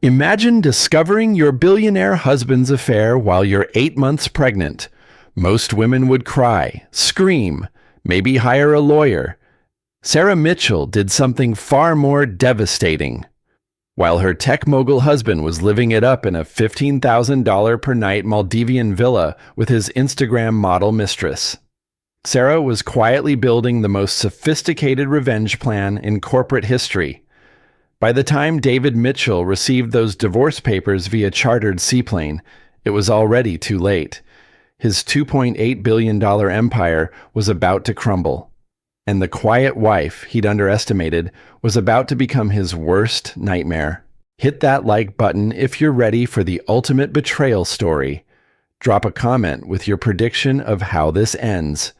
Imagine discovering your billionaire husband's affair while you're 8 months pregnant. Most women would cry, scream, maybe hire a lawyer. Sarah Mitchell did something far more devastating. While her tech mogul husband was living it up in a $15,000 per night Maldivian villa with his Instagram model Mistress, Sarah was quietly building the most sophisticated revenge plan in corporate history. By the time David Mitchell received those divorce papers via chartered seaplane, it was already too late. His $2.8 billion empire was about to crumble, and the quiet wife he'd underestimated was about to become his worst nightmare. Hit that like button if you're ready for the ultimate betrayal story. Drop a comment with your prediction of how this ends.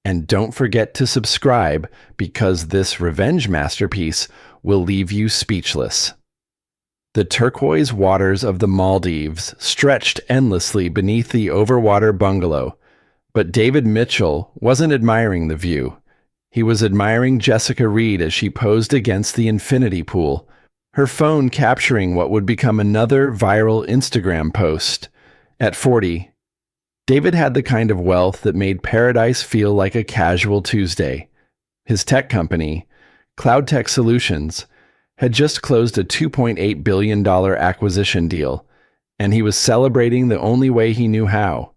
And don't forget to subscribe because this revenge masterpiece will leave you speechless. The turquoise waters of the Maldives stretched endlessly beneath the overwater bungalow, but David Mitchell wasn't admiring the view. He was admiring Jessica Reed as she posed against the infinity pool, her phone capturing what would become another viral Instagram post. At 40, David had the kind of wealth that made paradise feel like a casual Tuesday. His tech company, Cloud Tech Solutions, had just closed a $2.8 billion acquisition deal, and he was celebrating the only way he knew how.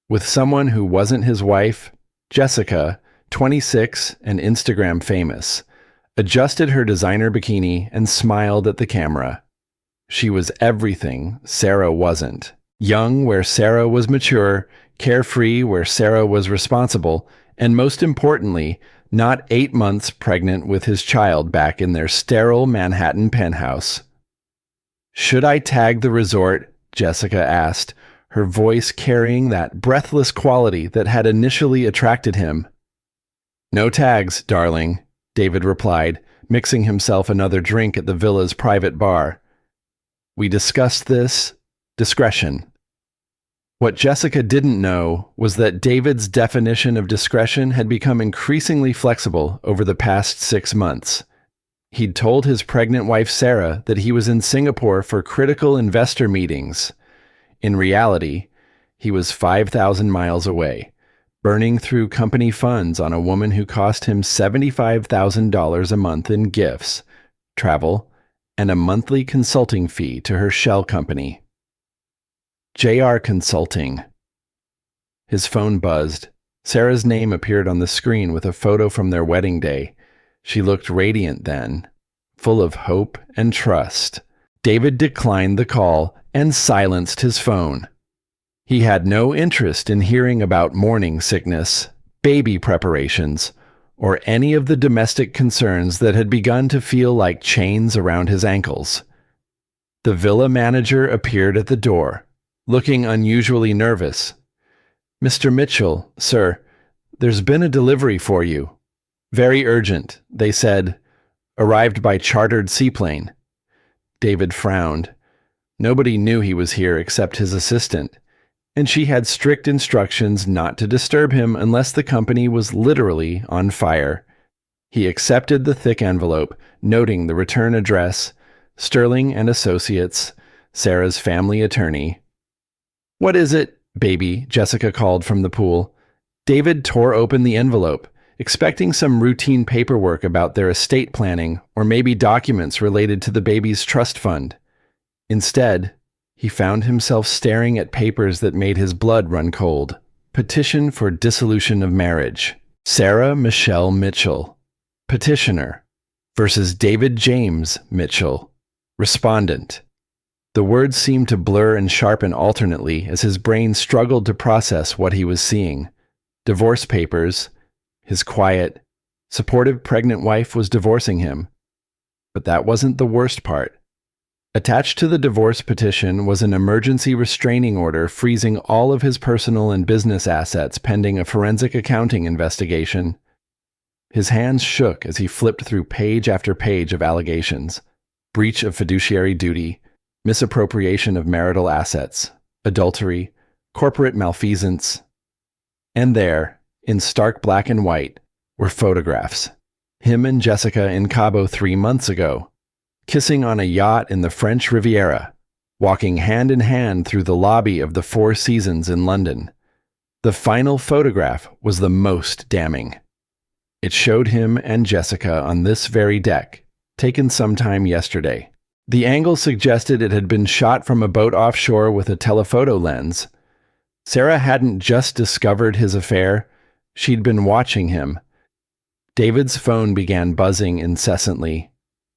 With someone who wasn't his wife, Jessica, 26 and Instagram famous, adjusted her designer bikini and smiled at the camera. She was everything Sarah wasn't. Young where Sarah was mature, carefree where Sarah was responsible, and most importantly, not 8 months pregnant with his child back in their sterile Manhattan penthouse. "Should I tag the resort?" Jessica asked, her voice carrying that breathless quality that had initially attracted him. "No tags, darling," David replied, mixing himself another drink at the villa's private bar. "We discussed this. Discretion." What Jessica didn't know was that David's definition of discretion had become increasingly flexible over the past 6 months. He'd told his pregnant wife Sarah that he was in Singapore for critical investor meetings. In reality, he was 5,000 miles away, burning through company funds on a woman who cost him $75,000 a month in gifts, travel, and a monthly consulting fee to her shell company. JR Consulting. His phone buzzed. Sarah's name appeared on the screen with a photo from their wedding day. She looked radiant then, full of hope and trust. David declined the call and silenced his phone. He had no interest in hearing about morning sickness, baby preparations, or any of the domestic concerns that had begun to feel like chains around his ankles. The villa manager appeared at the door, looking unusually nervous. "Mr. Mitchell, sir, there's been a delivery for you. Very urgent," they said. "Arrived by chartered seaplane." David frowned. Nobody knew he was here except his assistant, and she had strict instructions not to disturb him unless the company was literally on fire. He accepted the thick envelope, noting the return address, Sterling and Associates, Sarah's family attorney. "What is it, baby?" Jessica called from the pool. David tore open the envelope, expecting some routine paperwork about their estate planning or maybe documents related to the baby's trust fund. Instead, he found himself staring at papers that made his blood run cold. Petition for dissolution of marriage. Sarah Michelle Mitchell, petitioner, versus David James Mitchell, respondent. The words seemed to blur and sharpen alternately as his brain struggled to process what he was seeing. Divorce papers. His quiet, supportive pregnant wife was divorcing him. But that wasn't the worst part. Attached to the divorce petition was an emergency restraining order freezing all of his personal and business assets pending a forensic accounting investigation. His hands shook as he flipped through page after page of allegations. Breach of fiduciary duty, misappropriation of marital assets, adultery, corporate malfeasance. And there, in stark black and white, were photographs. Him and Jessica in Cabo 3 months ago. kissing on a yacht in the French Riviera, walking hand in hand through the lobby of the Four Seasons in London. The final photograph was the most damning. It showed him and Jessica on this very deck, taken sometime yesterday. The angle suggested it had been shot from a boat offshore with a telephoto lens. Sarah hadn't just discovered his affair, she'd been watching him. David's phone began buzzing incessantly.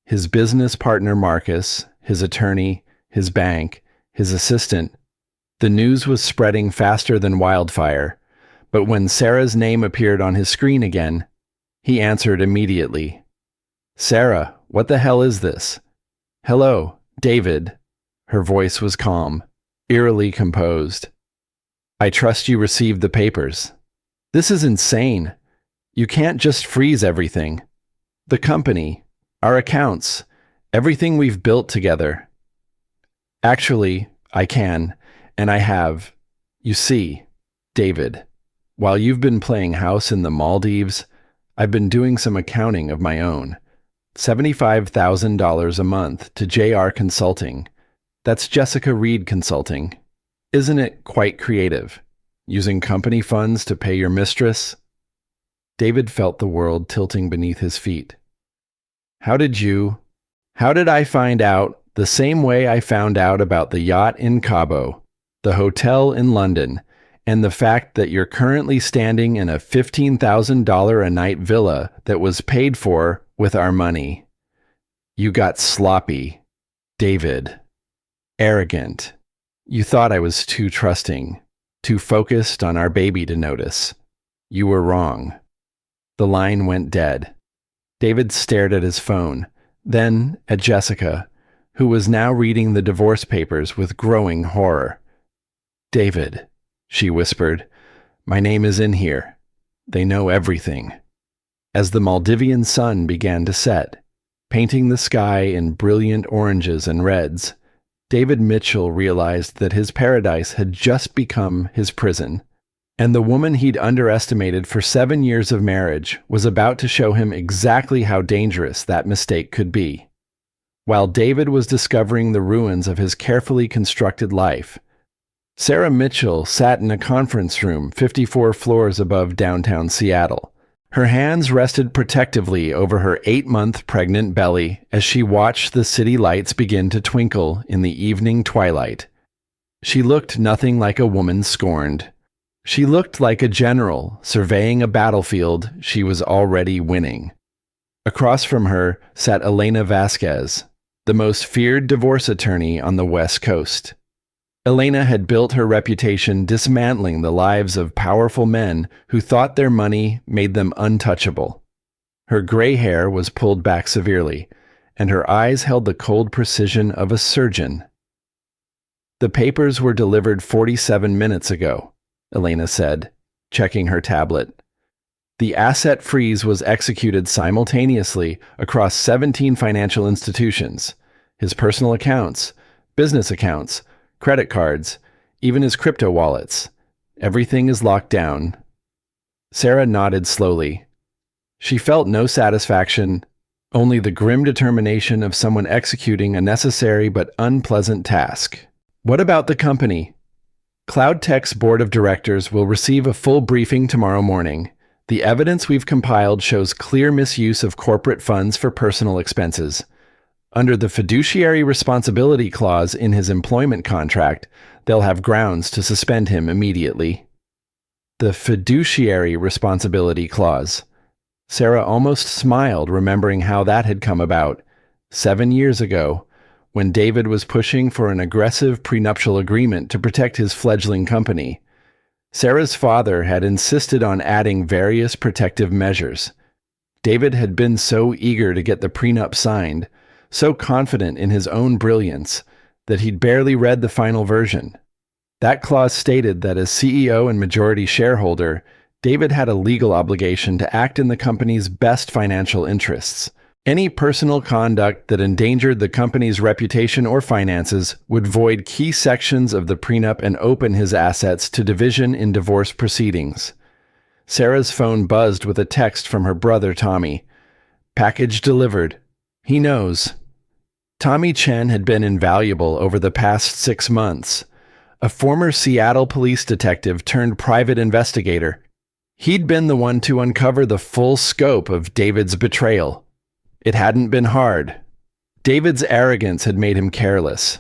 His business partner Marcus, his attorney, his bank, his assistant. The news was spreading faster than wildfire, but when Sarah's name appeared on his screen again, he answered immediately. "Sarah, what the hell is this?" "Hello, David." Her voice was calm, eerily composed. "I trust you received the papers. This is insane. You can't just freeze everything. The company, our accounts, everything we've built together." "Actually, I can, and I have. You see, David, while you've been playing house in the Maldives, I've been doing some accounting of my own. $75,000 a month to JR Consulting. That's Jessica Reed Consulting. Isn't it quite creative? Using company funds to pay your mistress?" David felt the world tilting beneath his feet. How did I find out the same way I found out about the yacht in Cabo, the hotel in London, and the fact that you're currently standing in a $15,000 a night villa that was paid for with our money? You got sloppy, David. Arrogant. You thought I was too trusting, too focused on our baby to notice. You were wrong. The line went dead. David stared at his phone, then at Jessica, who was now reading the divorce papers with growing horror. "David," she whispered, "my name is in here. They know everything." As the Maldivian sun began to set, painting the sky in brilliant oranges and reds, David Mitchell realized that his paradise had just become his prison, and the woman he'd underestimated for 7 years of marriage was about to show him exactly how dangerous that mistake could be. While David was discovering the ruins of his carefully constructed life, Sarah Mitchell sat in a conference room 54 floors above downtown Seattle. Her hands rested protectively over her 8-month pregnant belly as she watched the city lights begin to twinkle in the evening twilight. She looked nothing like a woman scorned. She looked like a general surveying a battlefield she was already winning. Across from her sat Elena Vasquez, the most feared divorce attorney on the West Coast. Elena had built her reputation dismantling the lives of powerful men who thought their money made them untouchable. Her gray hair was pulled back severely, and her eyes held the cold precision of a surgeon. "The papers were delivered 47 minutes ago," Elena said, checking her tablet. "The asset freeze was executed simultaneously across 17 financial institutions, his personal accounts, business accounts, credit cards, even his crypto wallets. Everything is locked down." Sarah nodded slowly. She felt no satisfaction, only the grim determination of someone executing a necessary but unpleasant task. "What about the company?" "CloudTech's board of directors will receive a full briefing tomorrow morning. The evidence we've compiled shows clear misuse of corporate funds for personal expenses. Under the fiduciary responsibility clause in his employment contract, they'll have grounds to suspend him immediately." The fiduciary responsibility clause. Sarah almost smiled, remembering how that had come about 7 years ago, when David was pushing for an aggressive prenuptial agreement to protect his fledgling company. Sarah's father had insisted on adding various protective measures. David had been so eager to get the prenup signed, so confident in his own brilliance, that he'd barely read the final version. That clause stated that as CEO and majority shareholder, David had a legal obligation to act in the company's best financial interests. Any personal conduct that endangered the company's reputation or finances would void key sections of the prenup and open his assets to division in divorce proceedings. Sarah's phone buzzed with a text from her brother Tommy. "Package delivered. He knows." Tommy Chen had been invaluable over the past 6 months. A former Seattle police detective turned private investigator. He'd been the one to uncover the full scope of David's betrayal. It hadn't been hard. David's arrogance had made him careless.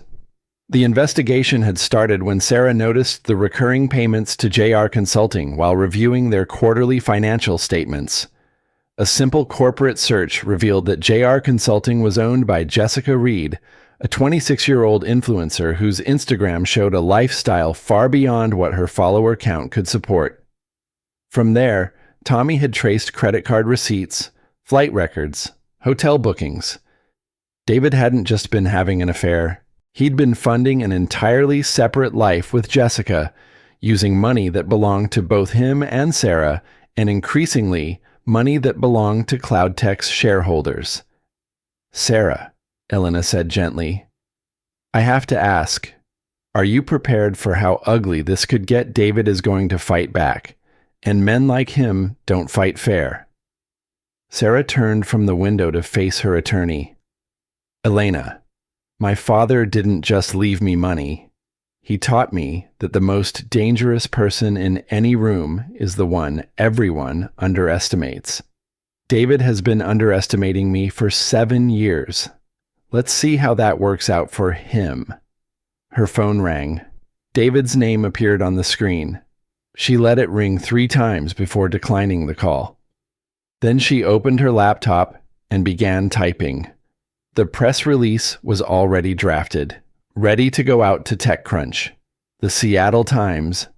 The investigation had started when Sarah noticed the recurring payments to JR Consulting while reviewing their quarterly financial statements. A simple corporate search revealed that JR Consulting was owned by Jessica Reed, a 26-year-old influencer whose Instagram showed a lifestyle far beyond what her follower count could support. From there, Tommy had traced credit card receipts, flight records, hotel bookings. David hadn't just been having an affair. He'd been funding an entirely separate life with Jessica, using money that belonged to both him and Sarah, and increasingly, money that belonged to CloudTech's shareholders. "Sarah," Elena said gently, "I have to ask, are you prepared for how ugly this could get? David is going to fight back, and men like him don't fight fair." Sarah turned from the window to face her attorney. "Elena, my father didn't just leave me money. He taught me that the most dangerous person in any room is the one everyone underestimates. David has been underestimating me for 7 years. Let's see how that works out for him." Her phone rang. David's name appeared on the screen. She let it ring 3 times before declining the call. Then she opened her laptop and began typing. The press release was already drafted, ready to go out to TechCrunch, the Seattle Times,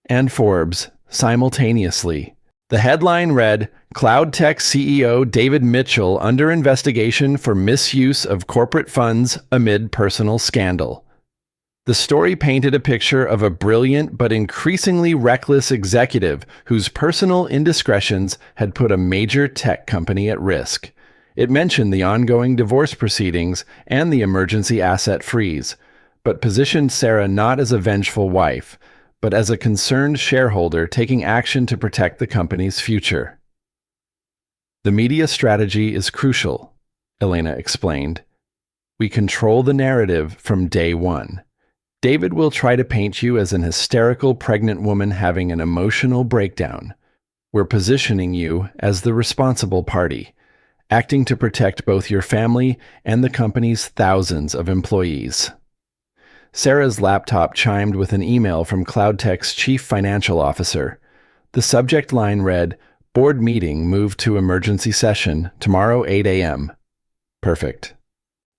and Forbes simultaneously. The headline read, "CloudTech CEO David Mitchell under investigation for misuse of corporate funds amid personal scandal." The story painted a picture of a brilliant but increasingly reckless executive whose personal indiscretions had put a major tech company at risk. It mentioned the ongoing divorce proceedings and the emergency asset freeze, but positioned Sarah not as a vengeful wife, but as a concerned shareholder taking action to protect the company's future. "The media strategy is crucial," Elena explained. "We control the narrative from day one. David will try to paint you as an hysterical pregnant woman having an emotional breakdown. We're positioning you as the responsible party, acting to protect both your family and the company's thousands of employees." Sarah's laptop chimed with an email from CloudTech's chief financial officer. The subject line read, "Board meeting moved to emergency session tomorrow 8 a.m. Perfect.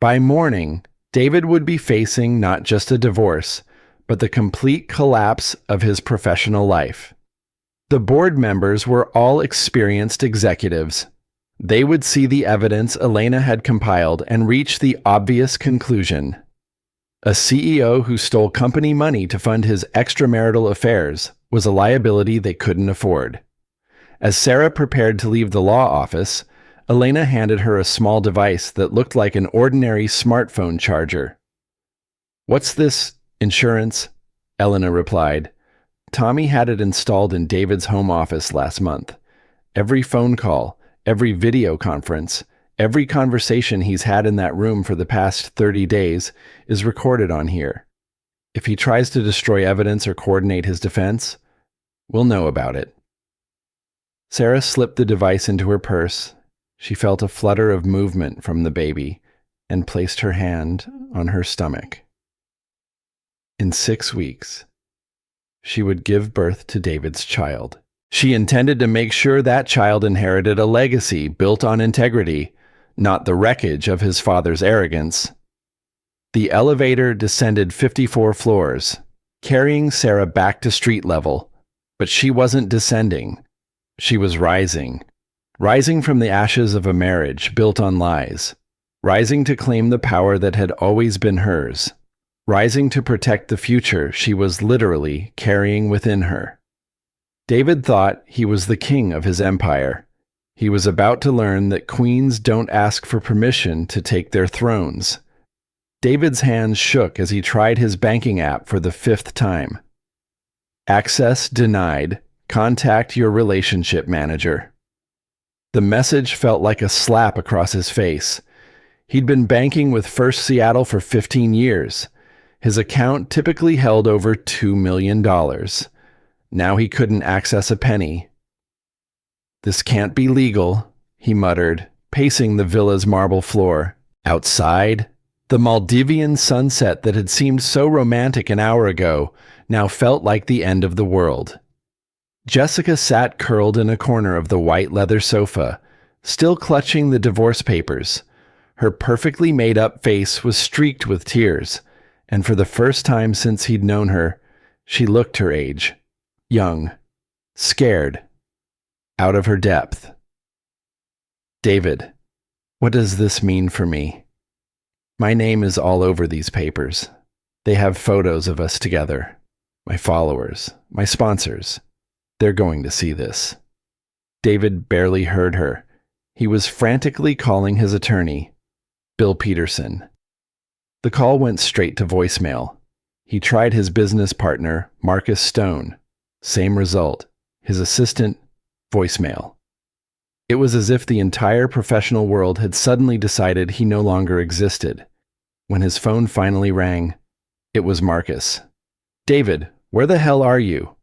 By morning, David would be facing not just a divorce, but the complete collapse of his professional life. The board members were all experienced executives. They would see the evidence Elena had compiled and reach the obvious conclusion. A CEO who stole company money to fund his extramarital affairs was a liability they couldn't afford. As Sarah prepared to leave the law office, Elena handed her a small device that looked like an ordinary smartphone charger. "What's this, insurance?" Elena replied. "Tommy had it installed in David's home office last month. Every phone call, every video conference, every conversation he's had in that room for the past 30 days is recorded on here. If he tries to destroy evidence or coordinate his defense, we'll know about it." Sarah slipped the device into her purse. She felt a flutter of movement from the baby and placed her hand on her stomach. In 6 weeks, she would give birth to David's child. She intended to make sure that child inherited a legacy built on integrity, not the wreckage of his father's arrogance. The elevator descended 54 floors, carrying Sarah back to street level, but she wasn't descending. She was rising. Rising from the ashes of a marriage built on lies. Rising to claim the power that had always been hers. Rising to protect the future she was literally carrying within her. David thought he was the king of his empire. He was about to learn that queens don't ask for permission to take their thrones. David's hands shook as he tried his banking app for the 5th time. "Access denied. Contact your relationship manager." The message felt like a slap across his face. He'd been banking with First Seattle for 15 years. His account typically held over $2 million. Now he couldn't access a penny. "This can't be legal," he muttered, pacing the villa's marble floor. Outside, the Maldivian sunset that had seemed so romantic an hour ago now felt like the end of the world. Jessica sat curled in a corner of the white leather sofa, still clutching the divorce papers. Her perfectly made-up face was streaked with tears, and for the first time since he'd known her, she looked her age. Young, scared, out of her depth. "David, what does this mean for me? My name is all over these papers. They have photos of us together. My followers, my sponsors. They're going to see this." David barely heard her. He was frantically calling his attorney, Bill Peterson. The call went straight to voicemail. He tried his business partner, Marcus Stone. Same result. His assistant, voicemail. It was as if the entire professional world had suddenly decided he no longer existed. When his phone finally rang, it was Marcus. "David, where the hell are you?"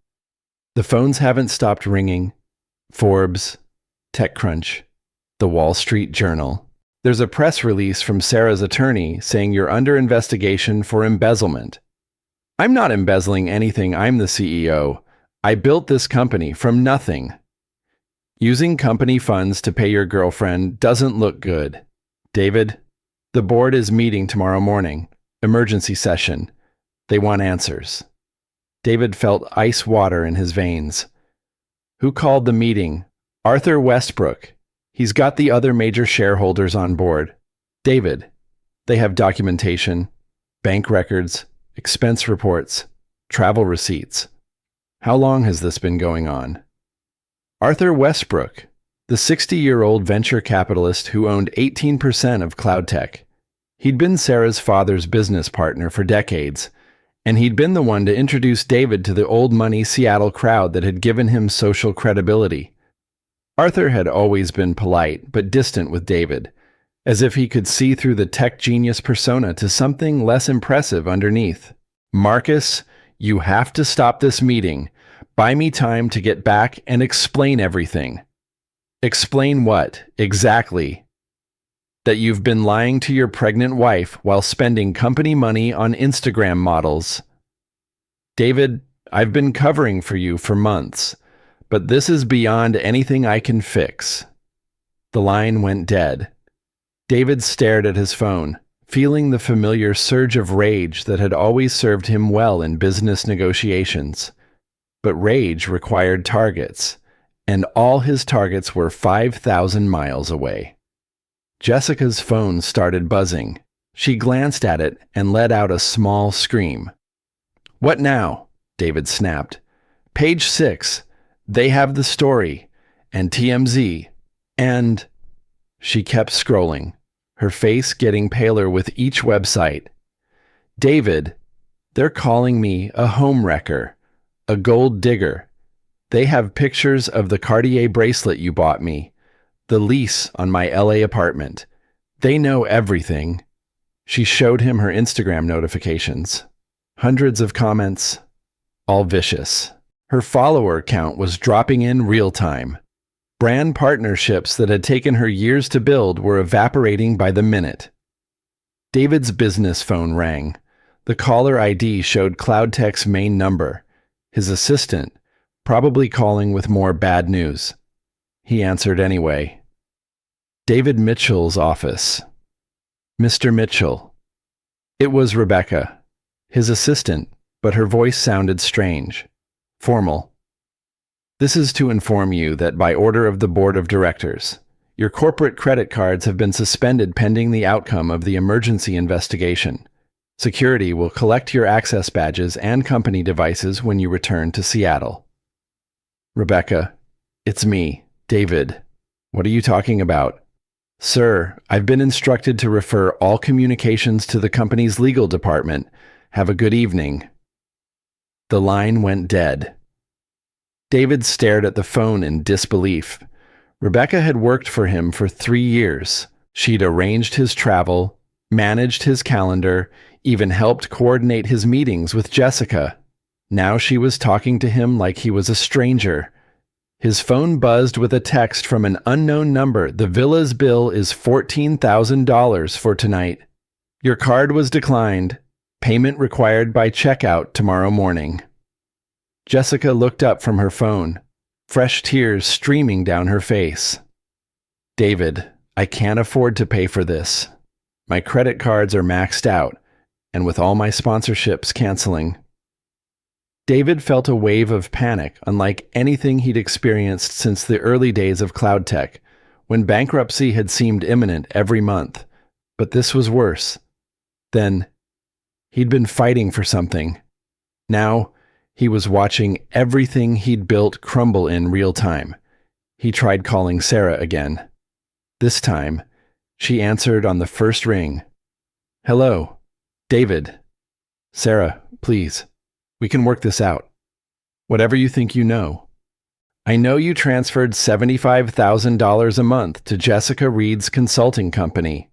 The phones haven't stopped ringing. Forbes, TechCrunch, The Wall Street Journal. "There's a press release from Sarah's attorney saying you're under investigation for embezzlement." "I'm not embezzling anything. I'm the CEO. I built this company from nothing." "Using company funds to pay your girlfriend doesn't look good. David, the board is meeting tomorrow morning. Emergency session. They want answers." David felt ice water in his veins. "Who called the meeting?" "Arthur Westbrook. He's got the other major shareholders on board." "David, they have documentation, bank records, expense reports, travel receipts. How long has this been going on?" "Arthur Westbrook, the 60-year-old venture capitalist who owned 18% of CloudTech. He'd been Sarah's father's business partner for decades, and he'd been the one to introduce David to the old money Seattle crowd that had given him social credibility. Arthur had always been polite but distant with David, as if he could see through the tech genius persona to something less impressive underneath. "Marcus, you have to stop this meeting. Buy me time to get back and explain everything." "Explain what, exactly?" "That you've been lying to your pregnant wife while spending company money on Instagram models." "David, I've been covering for you for months, but this is beyond anything I can fix." The line went dead. David stared at his phone, feeling the familiar surge of rage that had always served him well in business negotiations. But rage required targets, and all his targets were 5,000 miles away. Jessica's phone started buzzing. She glanced at it and let out a small scream. "What now?" David snapped. "Page 6. They have the story. And TMZ. And..." She kept scrolling, her face getting paler with each website. "David, they're calling me a home wrecker, a gold digger. They have pictures of the Cartier bracelet you bought me, the lease on my LA apartment. They know everything." She showed him her Instagram notifications. Hundreds of comments, all vicious. Her follower count was dropping in real time. Brand partnerships that had taken her years to build were evaporating by the minute. David's business phone rang. The caller ID showed CloudTech's main number. His assistant, probably calling with more bad news. He answered anyway. "David Mitchell's office." "Mr. Mitchell." It was Rebecca, his assistant, but her voice sounded strange, formal. "This is to inform you that by order of the board of directors, your corporate credit cards have been suspended pending the outcome of the emergency investigation. Security will collect your access badges and company devices when you return to Seattle." "Rebecca, it's me, David. What are you talking about?" "Sir, I've been instructed to refer all communications to the company's legal department. Have a good evening." The line went dead. David stared at the phone in disbelief. Rebecca had worked for him for 3 years, She'd arranged his travel, managed his calendar, even helped coordinate his meetings with Jessica. Now she was talking to him like he was a stranger. His phone buzzed with a text from an unknown number. The villa's bill is $14,000 for tonight. Your card was declined. Payment required by checkout tomorrow morning. Jessica looked up from her phone, fresh tears streaming down her face. David, I can't afford to pay for this. My credit cards are maxed out, and with all my sponsorships canceling. David felt a wave of panic unlike anything he'd experienced since the early days of cloud tech, when bankruptcy had seemed imminent every month. But this was worse. Then, he'd been fighting for something. Now, he was watching everything he'd built crumble in real time. He tried calling Sarah again. This time, she answered on the first ring. Hello, David. Sarah, please. We can work this out. Whatever you think you know. I know you transferred $75,000 a month to Jessica Reed's consulting company.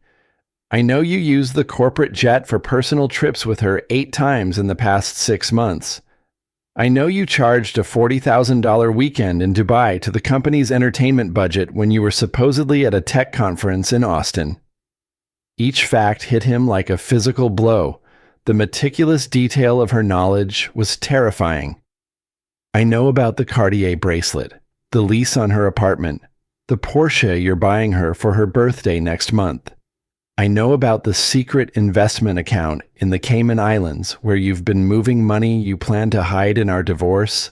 I know you used the corporate jet for personal trips with her 8 times in the past 6 months. I know you charged a $40,000 weekend in Dubai to the company's entertainment budget when you were supposedly at a tech conference in Austin. Each fact hit him like a physical blow. The meticulous detail of her knowledge was terrifying. I know about the Cartier bracelet, the lease on her apartment, the Porsche you're buying her for her birthday next month. I know about the secret investment account in the Cayman Islands where you've been moving money you plan to hide in our divorce.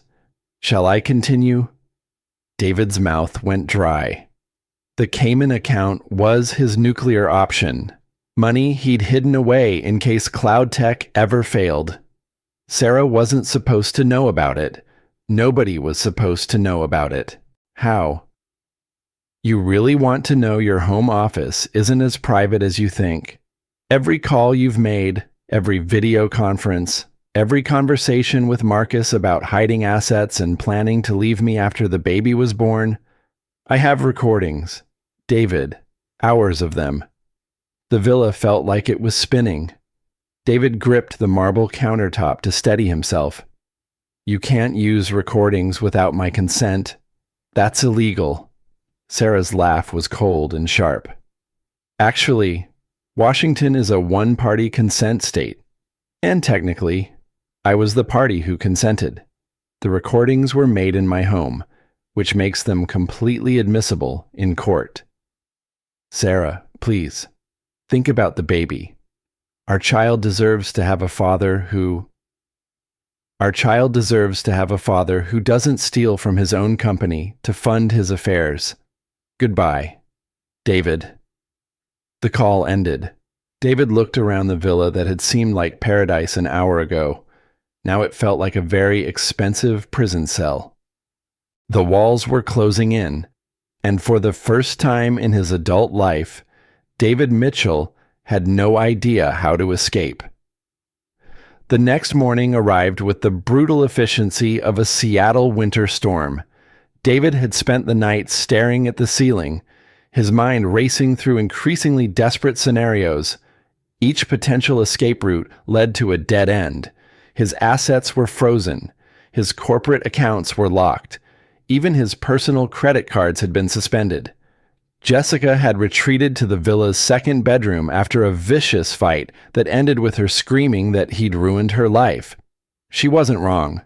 Shall I continue? David's mouth went dry. The Cayman account was his nuclear option. Money he'd hidden away in case cloud tech ever failed. Sarah wasn't supposed to know about it. Nobody was supposed to know about it. How? You really want to know your home office isn't as private as you think. Every call you've made, every video conference, every conversation with Marcus about hiding assets and planning to leave me after the baby was born. I have recordings. David, hours of them. The villa felt like it was spinning. David gripped the marble countertop to steady himself. You can't use recordings without my consent. That's illegal. Sarah's laugh was cold and sharp. Actually, Washington is a one-party consent state. And technically, I was the party who consented. The recordings were made in my home, which makes them completely admissible in court. Sarah, please, think about the baby. Our child deserves to have a father who doesn't steal from his own company to fund his affairs. Goodbye, David. The call ended. David looked around the villa that had seemed like paradise an hour ago. Now it felt like a very expensive prison cell. The walls were closing in, and for the first time in his adult life, David Mitchell had no idea how to escape. The next morning arrived with the brutal efficiency of a Seattle winter storm. David had spent the night staring at the ceiling, his mind racing through increasingly desperate scenarios. Each potential escape route led to a dead end. His assets were frozen. His corporate accounts were locked. Even his personal credit cards had been suspended. Jessica had retreated to the villa's second bedroom after a vicious fight that ended with her screaming that he'd ruined her life. She wasn't wrong.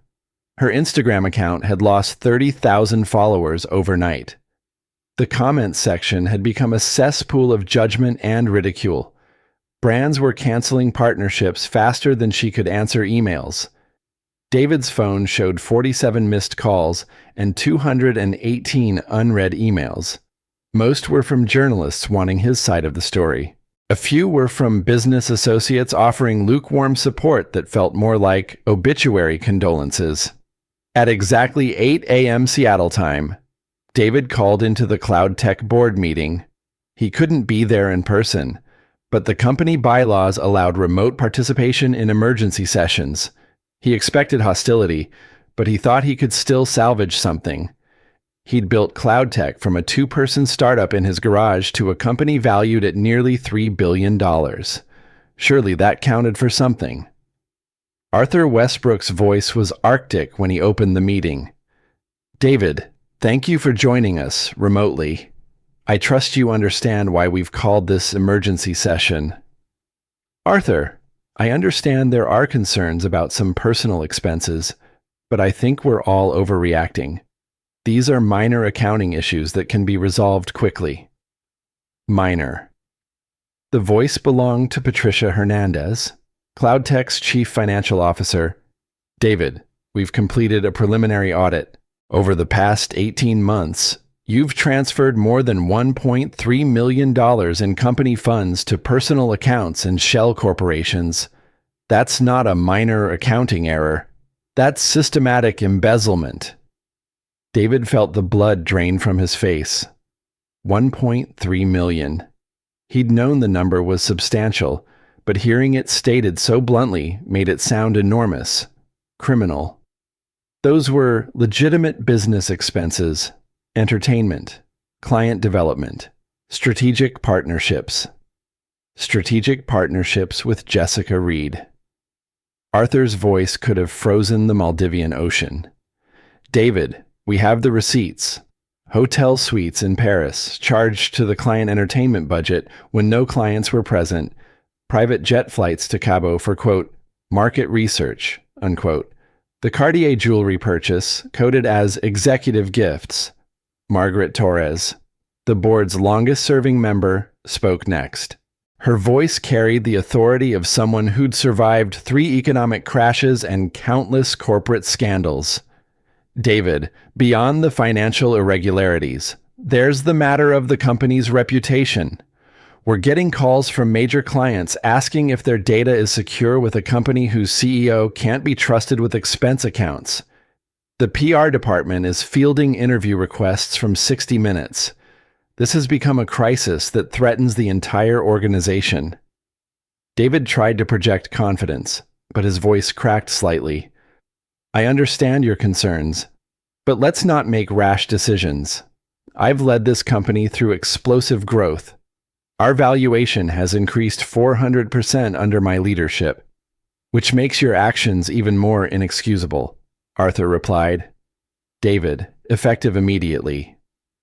Her Instagram account had lost 30,000 followers overnight. The comments section had become a cesspool of judgment and ridicule. Brands were canceling partnerships faster than she could answer emails. David's phone showed 47 missed calls and 218 unread emails. Most were from journalists wanting his side of the story. A few were from business associates offering lukewarm support that felt more like obituary condolences. At exactly 8 a.m. Seattle time, David called into the Cloud Tech board meeting. He couldn't be there in person, but the company bylaws allowed remote participation in emergency sessions. He expected hostility, but he thought he could still salvage something. He'd built cloud tech from a two-person startup in his garage to a company valued at nearly $3 billion. Surely that counted for something. Arthur Westbrook's voice was arctic when he opened the meeting. David, thank you for joining us remotely. I trust you understand why we've called this emergency session. Arthur, I understand there are concerns about some personal expenses, but I think we're all overreacting. These are minor accounting issues that can be resolved quickly. Minor. The voice belonged to Patricia Hernandez, CloudTech's chief financial officer. David, we've completed a preliminary audit. Over the past 18 months, you've transferred more than $1.3 million in company funds to personal accounts and shell corporations. That's not a minor accounting error. That's systematic embezzlement. David felt the blood drain from his face. 1.3 million. He'd known the number was substantial, but hearing it stated so bluntly made it sound enormous, criminal. Those were legitimate business expenses, entertainment, client development, strategic partnerships. Strategic partnerships with Jessica Reed. Arthur's voice could have frozen the Maldivian Ocean. David, we have the receipts. Hotel suites in Paris, charged to the client entertainment budget when no clients were present. Private jet flights to Cabo for, quote, market research, unquote. The Cartier jewelry purchase, coded as executive gifts. Margaret Torres, the board's longest-serving member, spoke next. Her voice carried the authority of someone who'd survived 3 economic crashes and countless corporate scandals. David, beyond the financial irregularities, there's the matter of the company's reputation. We're getting calls from major clients asking if their data is secure with a company whose CEO can't be trusted with expense accounts. The PR department is fielding interview requests from 60 Minutes. This has become a crisis that threatens the entire organization. David tried to project confidence, but his voice cracked slightly. I understand your concerns, but let's not make rash decisions. I've led this company through explosive growth. Our valuation has increased 400% under my leadership, which makes your actions even more inexcusable, Arthur replied. David, effective immediately.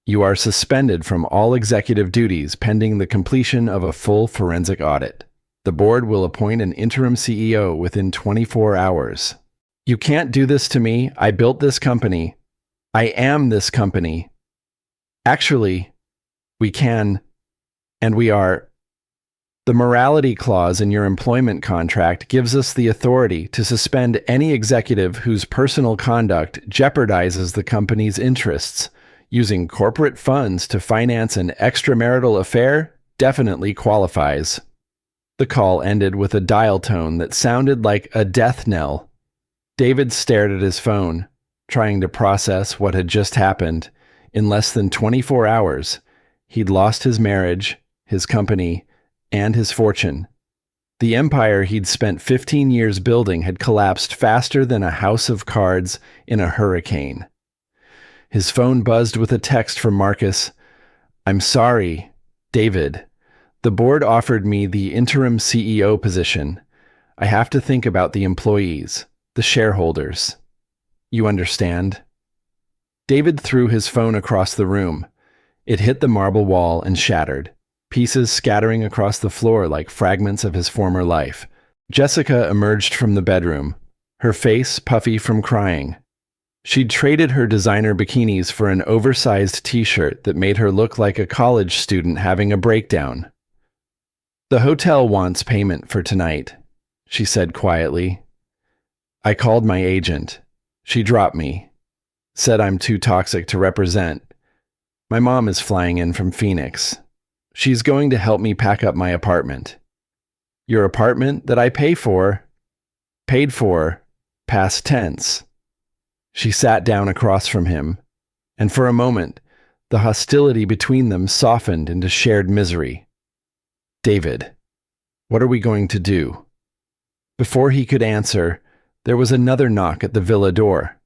You are suspended from all executive duties pending the completion of a full forensic audit. The board will appoint an interim CEO within 24 hours. You can't do this to me. I built this company. I am this company. Actually, we can, and we are. The morality clause in your employment contract gives us the authority to suspend any executive whose personal conduct jeopardizes the company's interests. Using corporate funds to finance an extramarital affair definitely qualifies. The call ended with a dial tone that sounded like a death knell. David stared at his phone, trying to process what had just happened. In less than 24 hours, he'd lost his marriage, his company, and his fortune. The empire he'd spent 15 years building had collapsed faster than a house of cards in a hurricane. His phone buzzed with a text from Marcus. I'm sorry, David. The board offered me the interim CEO position. I have to think about the employees, the shareholders. You understand? David threw his phone across the room. It hit the marble wall and shattered, pieces scattering across the floor like fragments of his former life. Jessica emerged from the bedroom, her face puffy from crying. She'd traded her designer bikinis for an oversized t-shirt that made her look like a college student having a breakdown. The hotel wants payment for tonight, she said quietly. I called my agent. She dropped me. Said I'm too toxic to represent. My mom is flying in from Phoenix. She's going to help me pack up my apartment. Your apartment that I pay for? Paid for, past tense. She sat down across from him, and for a moment, the hostility between them softened into shared misery. David, what are we going to do? Before he could answer, there was another knock at the villa door.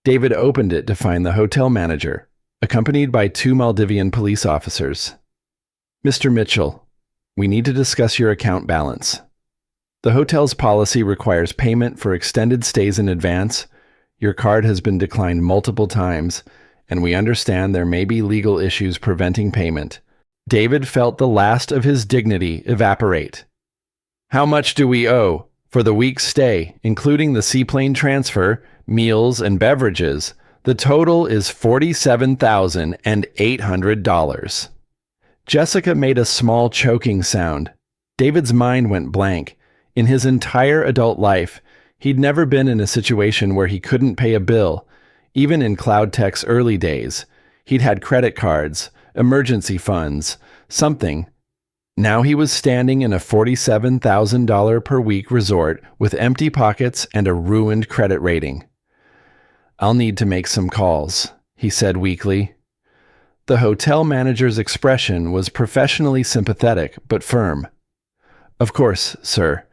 David opened it to find the hotel manager. accompanied by 2 Maldivian police officers. "Mr. Mitchell, we need to discuss your account balance. The hotel's policy requires payment for extended stays in advance. Your card has been declined multiple times, and we understand there may be legal issues preventing payment." David felt the last of his dignity evaporate. "How much do we owe? For the week's stay, including the seaplane transfer, meals, and beverages, the total is $47,800. Jessica made a small choking sound. David's mind went blank. In his entire adult life, he'd never been in a situation where he couldn't pay a bill. Even in CloudTech's early days, he'd had credit cards, emergency funds, something. Now he was standing in a $47,000 per week resort with empty pockets and a ruined credit rating. "I'll need to make some calls," he said weakly. The hotel manager's expression was professionally sympathetic but firm. "Of course, sir.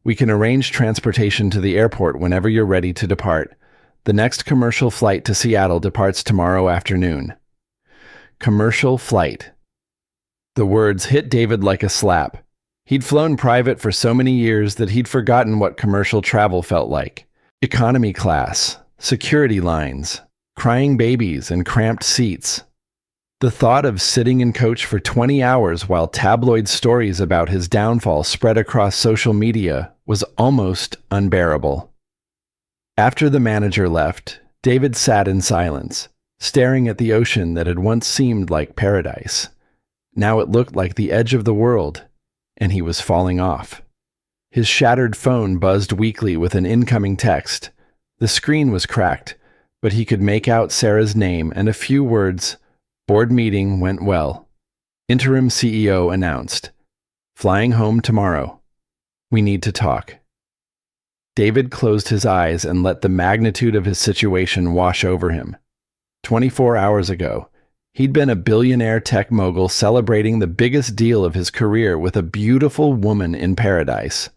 We can arrange transportation to the airport whenever you're ready to depart. The next commercial flight to Seattle departs tomorrow afternoon." Commercial flight. The words hit David like a slap. He'd flown private for so many years that he'd forgotten what commercial travel felt like. Economy class, security lines, crying babies, and cramped seats. The thought of sitting in coach for 20 hours while tabloid stories about his downfall spread across social media was almost unbearable. After the manager left, David sat in silence, staring at the ocean that had once seemed like paradise. Now it looked like the edge of the world, and he was falling off. His shattered phone buzzed weakly with an incoming text. The screen was cracked, but he could make out Sarah's name and a few words. "Board meeting went well. Interim CEO announced. Flying home tomorrow. We need to talk." David closed his eyes and let the magnitude of his situation wash over him. 24 hours ago, he'd been a billionaire tech mogul celebrating the biggest deal of his career with a beautiful woman in paradise.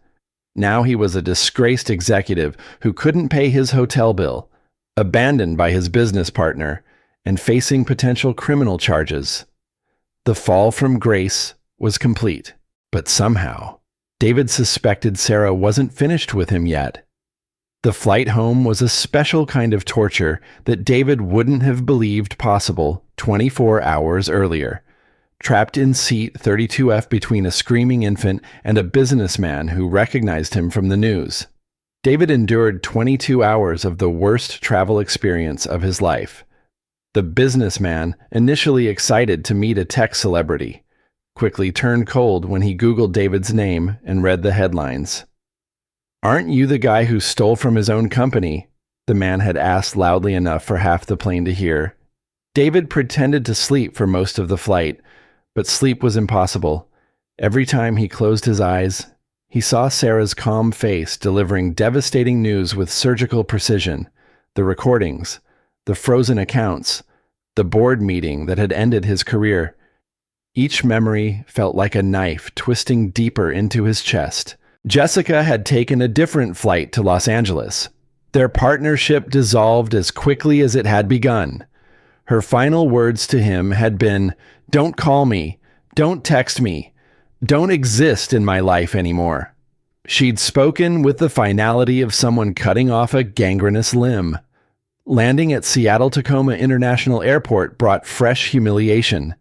Now he was a disgraced executive who couldn't pay his hotel bill, abandoned by his business partner, and facing potential criminal charges. The fall from grace was complete, but somehow, David suspected Sarah wasn't finished with him yet. The flight home was a special kind of torture that David wouldn't have believed possible 24 hours earlier. Trapped in seat 32F between a screaming infant and a businessman who recognized him from the news. David endured 22 hours of the worst travel experience of his life. The businessman, initially excited to meet a tech celebrity, quickly turned cold when he Googled David's name and read the headlines. "Aren't you the guy who stole from his own company?" the man had asked loudly enough for half the plane to hear. David pretended to sleep for most of the flight, but sleep was impossible. Every time he closed his eyes, he saw Sarah's calm face delivering devastating news with surgical precision. The recordings, the frozen accounts, the board meeting that had ended his career. Each memory felt like a knife twisting deeper into his chest. Jessica had taken a different flight to Los Angeles. Their partnership dissolved as quickly as it had begun. Her final words to him had been, "Don't call me, don't text me, don't exist in my life anymore." She'd spoken with the finality of someone cutting off a gangrenous limb. Landing at Seattle-Tacoma International Airport brought fresh humiliation.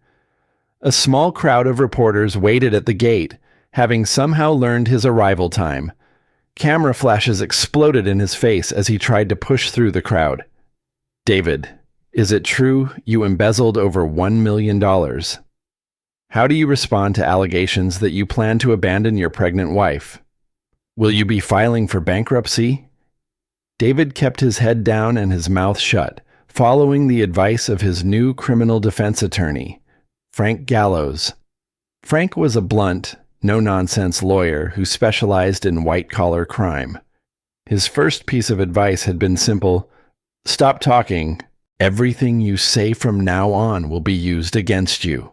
A small crowd of reporters waited at the gate, having somehow learned his arrival time. Camera flashes exploded in his face as he tried to push through the crowd. "David, is it true you embezzled over $1 million? How do you respond to allegations that you plan to abandon your pregnant wife? Will you be filing for bankruptcy?" David kept his head down and his mouth shut, following the advice of his new criminal defense attorney, Frank Gallows. Frank was a blunt, no-nonsense lawyer who specialized in white-collar crime. His first piece of advice had been simple: "Stop talking. Everything you say from now on will be used against you."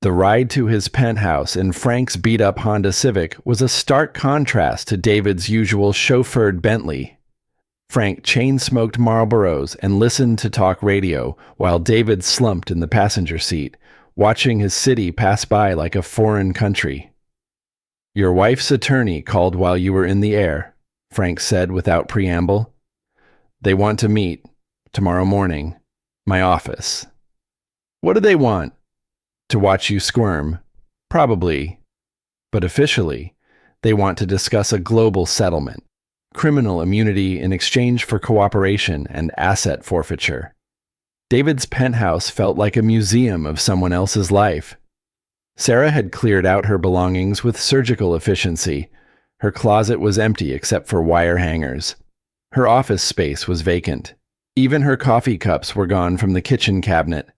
The ride to his penthouse in Frank's beat-up Honda Civic was a stark contrast to David's usual chauffeured Bentley. Frank chain-smoked Marlboros and listened to talk radio while David slumped in the passenger seat, watching his city pass by like a foreign country. "Your wife's attorney called while you were in the air," Frank said without preamble. "They want to meet, tomorrow morning, my office." "What do they want?" "To watch you squirm. Probably. But officially, they want to discuss a global settlement. Criminal immunity in exchange for cooperation and asset forfeiture." David's penthouse felt like a museum of someone else's life. Sarah had cleared out her belongings with surgical efficiency. Her closet was empty except for wire hangers. Her office space was vacant. Even her coffee cups were gone from the kitchen cabinet.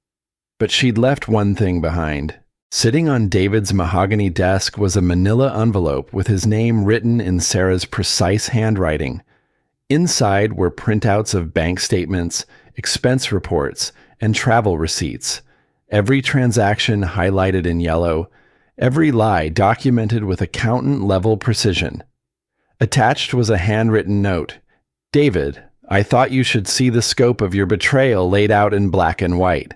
But she'd left one thing behind. Sitting on David's mahogany desk was a manila envelope with his name written in Sarah's precise handwriting. Inside were printouts of bank statements, expense reports, and travel receipts. Every transaction highlighted in yellow, every lie documented with accountant-level precision. Attached was a handwritten note. "David, I thought you should see the scope of your betrayal laid out in black and white.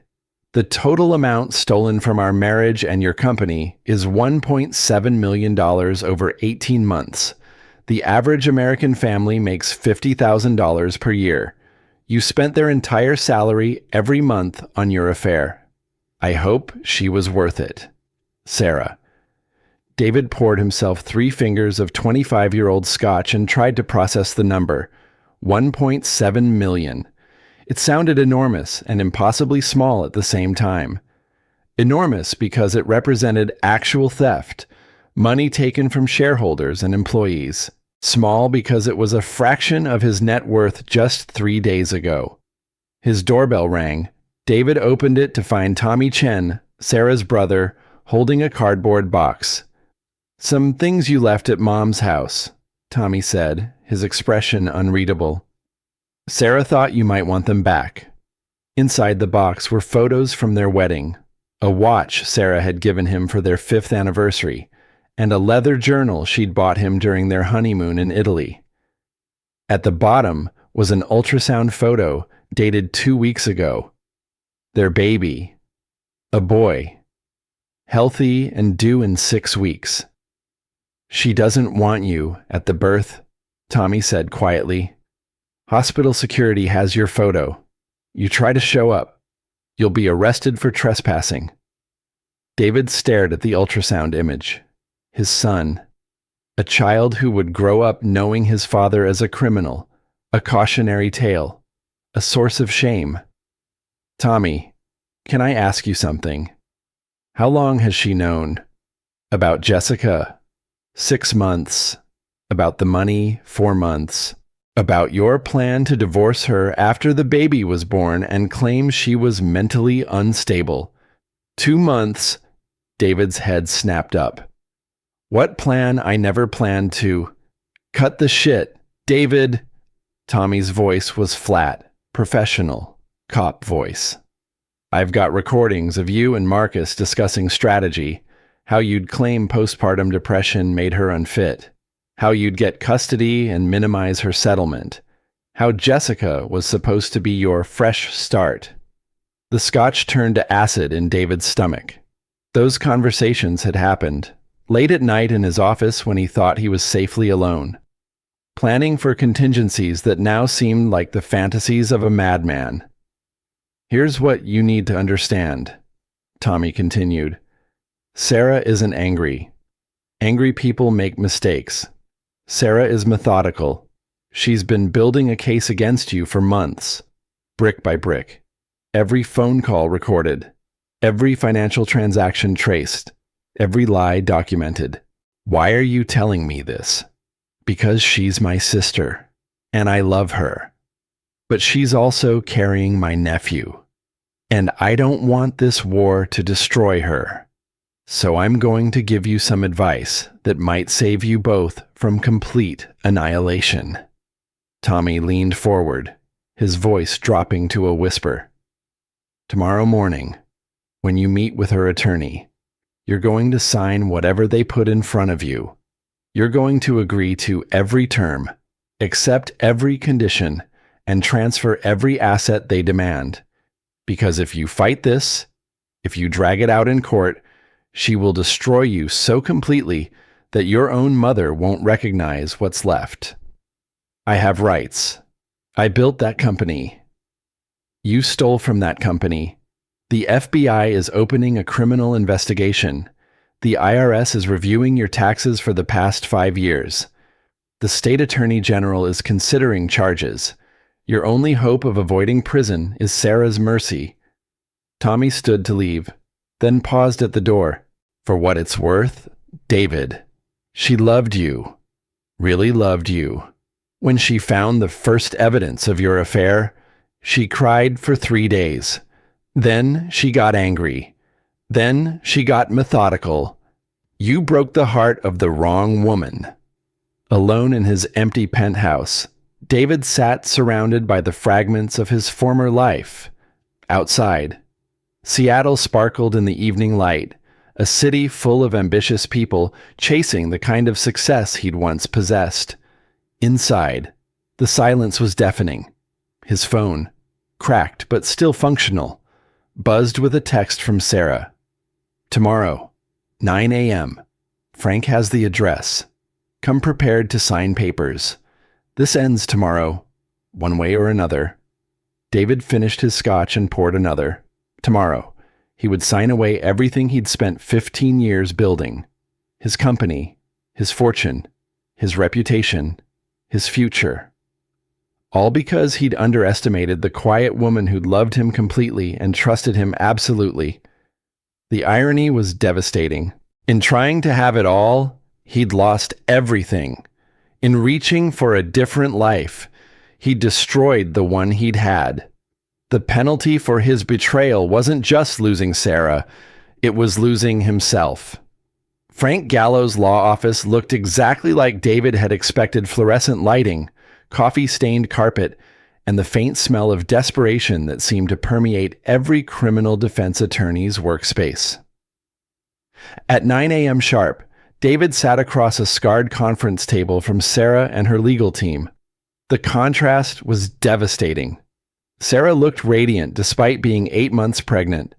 The total amount stolen from our marriage and your company is $1.7 million over 18 months. The average American family makes $50,000 per year. You spent their entire salary every month on your affair. I hope she was worth it. Sarah." David poured himself 3 fingers of 25-year-old scotch and tried to process the number. 1.7 million. It sounded enormous and impossibly small at the same time. Enormous because it represented actual theft, money taken from shareholders and employees. Small because it was a fraction of his net worth just 3 days ago. His doorbell rang. David opened it to find Tommy Chen, Sarah's brother, holding a cardboard box. "Some things you left at Mom's house," Tommy said, his expression unreadable. "Sarah thought you might want them back." Inside the box were photos from their wedding, a watch Sarah had given him for their 5th anniversary, and a leather journal she'd bought him during their honeymoon in Italy. At the bottom was an ultrasound photo dated 2 weeks ago. Their baby, a boy, healthy and due in 6 weeks. "She doesn't want you at the birth," Tommy said quietly. "Hospital security has your photo. You try to show up. You'll be arrested for trespassing." David stared at the ultrasound image. His son. A child who would grow up knowing his father as a criminal, a cautionary tale, a source of shame. "Tommy, can I ask you something? How long has she known? About Jessica? 6 months. About the money? 4 months. About your plan to divorce her after the baby was born and claim she was mentally unstable. 2 months." David's head snapped up. "What plan I never planned to—" "Cut the shit, David." Tommy's voice was flat, professional, cop voice. "I've got recordings of you and Marcus discussing strategy, how you'd claim postpartum depression made her unfit, how you'd get custody and minimize her settlement, how Jessica was supposed to be your fresh start." The scotch turned to acid in David's stomach. Those conversations had happened, late at night in his office when he thought he was safely alone, planning for contingencies that now seemed like the fantasies of a madman. "Here's what you need to understand," Tommy continued. "Sarah isn't angry. Angry people make mistakes. Sarah is methodical. She's been building a case against you for months, brick by brick. Every phone call recorded, every financial transaction traced, every lie documented. Why are you telling me this? Because she's my sister, and I love her. But she's also carrying my nephew, and I don't want this war to destroy her. So I'm going to give you some advice that might save you both from complete annihilation." Tommy leaned forward, his voice dropping to a whisper. "Tomorrow morning, when you meet with her attorney, you're going to sign whatever they put in front of you. You're going to agree to every term, accept every condition, and transfer every asset they demand. Because if you fight this, if you drag it out in court, she will destroy you so completely that your own mother won't recognize what's left. I have rights. I built that company. You stole from that company. The FBI is opening a criminal investigation. The IRS is reviewing your taxes for the past 5 years. The state attorney general is considering charges. Your only hope of avoiding prison is Sarah's mercy. Tommy stood to leave, then paused at the door. For what it's worth, David, she loved you, really loved you. When she found the first evidence of your affair, she cried for 3 days. Then she got angry. Then she got methodical. You broke the heart of the wrong woman. Alone in his empty penthouse, David sat surrounded by the fragments of his former life. Outside, Seattle sparkled in the evening light, a city full of ambitious people chasing the kind of success he'd once possessed. Inside, the silence was deafening. His phone, cracked but still functional, buzzed with a text from Sarah. Tomorrow, 9 a.m. Frank has the address. Come prepared to sign papers. This ends tomorrow, one way or another. David finished his scotch and poured another. Tomorrow, he would sign away everything he'd spent 15 years building. His company, his fortune, his reputation, his future. All because he'd underestimated the quiet woman who'd loved him completely and trusted him absolutely. The irony was devastating. In trying to have it all, he'd lost everything. In reaching for a different life, he destroyed the one he'd had. The penalty for his betrayal wasn't just losing Sarah, it was losing himself. Frank Gallo's law office looked exactly like David had expected: fluorescent lighting, coffee-stained carpet, and the faint smell of desperation that seemed to permeate every criminal defense attorney's workspace. At 9 a.m. sharp, David sat across a scarred conference table from Sarah and her legal team. The contrast was devastating. Sarah looked radiant despite being 8 months pregnant.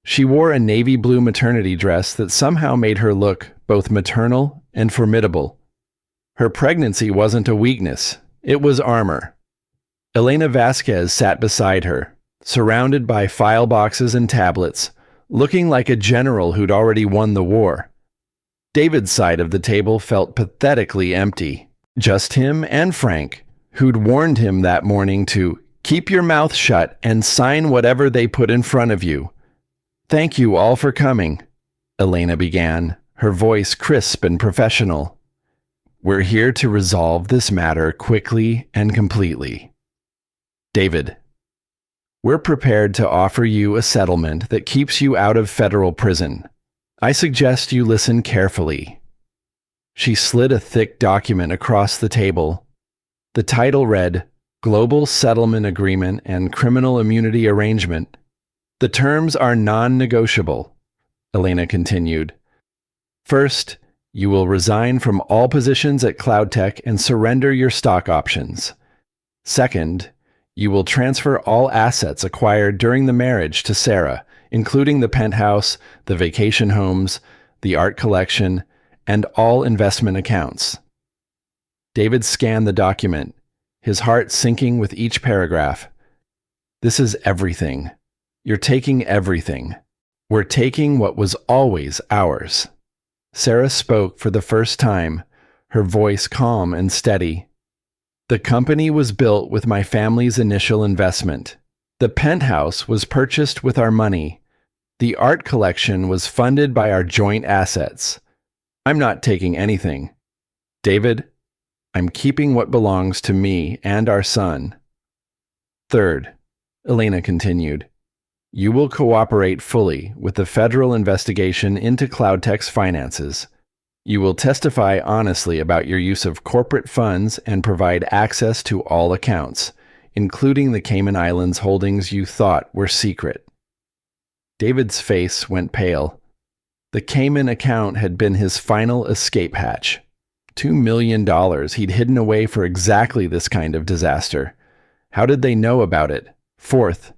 She wore a navy blue maternity dress that somehow made her look both maternal and formidable. Her pregnancy wasn't a weakness, it was armor. Elena Vasquez sat beside her, surrounded by file boxes and tablets, looking like a general who'd already won the war. David's side of the table felt pathetically empty. Just him and Frank, who'd warned him that morning to keep your mouth shut and sign whatever they put in front of you. Thank you all for coming, Elena began, her voice crisp and professional. We're here to resolve this matter quickly and completely. David, we're prepared to offer you a settlement that keeps you out of federal prison. I suggest you listen carefully. She slid a thick document across the table. The title read, Global Settlement Agreement and Criminal Immunity Arrangement. The terms are non-negotiable, Elena continued. First, you will resign from all positions at CloudTech and surrender your stock options. Second, you will transfer all assets acquired during the marriage to Sarah, including the penthouse, the vacation homes, the art collection, and all investment accounts. David scanned the document, his heart sinking with each paragraph. This is everything. You're taking everything. We're taking what was always ours. Sarah spoke for the first time, her voice calm and steady. The company was built with my family's initial investment. The penthouse was purchased with our money. The art collection was funded by our joint assets. I'm not taking anything. David, I'm keeping what belongs to me and our son. Third, Elena continued, you will cooperate fully with the federal investigation into CloudTech's finances. You will testify honestly about your use of corporate funds and provide access to all accounts, including the Cayman Islands holdings you thought were secret. David's face went pale. The Cayman account had been his final escape hatch. $2 million he'd hidden away for exactly this kind of disaster. How did they know about it? Fourth,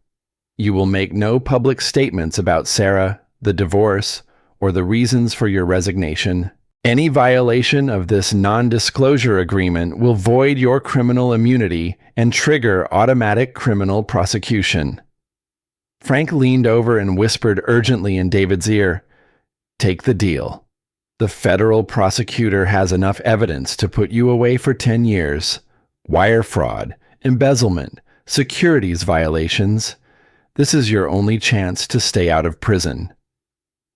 you will make no public statements about Sarah, the divorce, or the reasons for your resignation. Any violation of this non-disclosure agreement will void your criminal immunity and trigger automatic criminal prosecution. Frank leaned over and whispered urgently in David's ear, "Take the deal. The federal prosecutor has enough evidence to put you away for 10 years. Wire fraud, embezzlement, securities violations. This is your only chance to stay out of prison."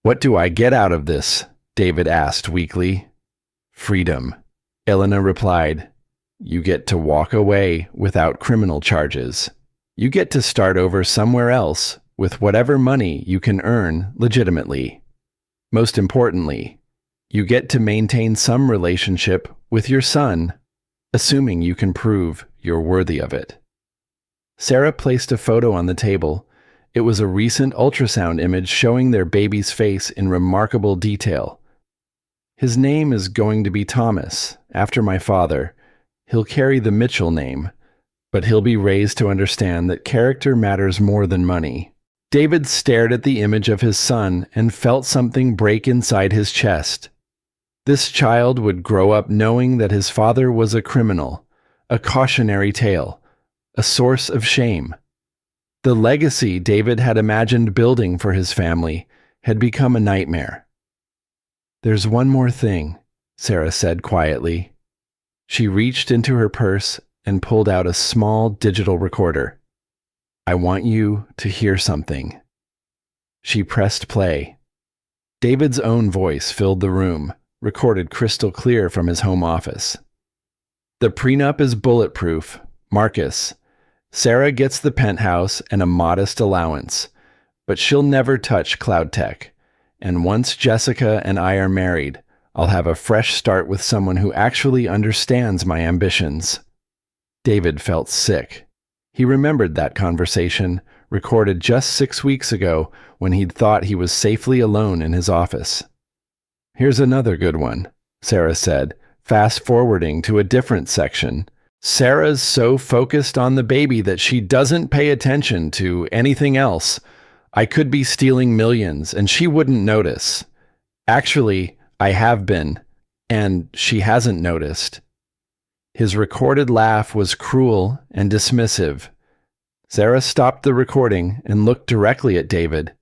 "What do I get out of this?" David asked weakly. "Freedom," Elena replied. "You get to walk away without criminal charges. You get to start over somewhere else with whatever money you can earn legitimately. Most importantly, you get to maintain some relationship with your son, assuming you can prove you're worthy of it." Sarah placed a photo on the table. It was a recent ultrasound image showing their baby's face in remarkable detail. "His name is going to be Thomas, after my father. He'll carry the Mitchell name, but he'll be raised to understand that character matters more than money." David stared at the image of his son and felt something break inside his chest. This child would grow up knowing that his father was a criminal, a cautionary tale, a source of shame. The legacy David had imagined building for his family had become a nightmare. "There's one more thing," Sarah said quietly. She reached into her purse and pulled out a small digital recorder. "I want you to hear something." She pressed play. David's own voice filled the room, recorded crystal clear from his home office. "The prenup is bulletproof. Marcus, Sarah gets the penthouse and a modest allowance, but she'll never touch Cloud Tech. And once Jessica and I are married, I'll have a fresh start with someone who actually understands my ambitions." David felt sick. He remembered that conversation, recorded just 6 weeks ago when he'd thought he was safely alone in his office. "Here's another good one," Sarah said, fast-forwarding to a different section. "Sarah's so focused on the baby that she doesn't pay attention to anything else. I could be stealing millions and she wouldn't notice. Actually, I have been, and she hasn't noticed." His recorded laugh was cruel and dismissive. Sarah stopped the recording and looked directly at David.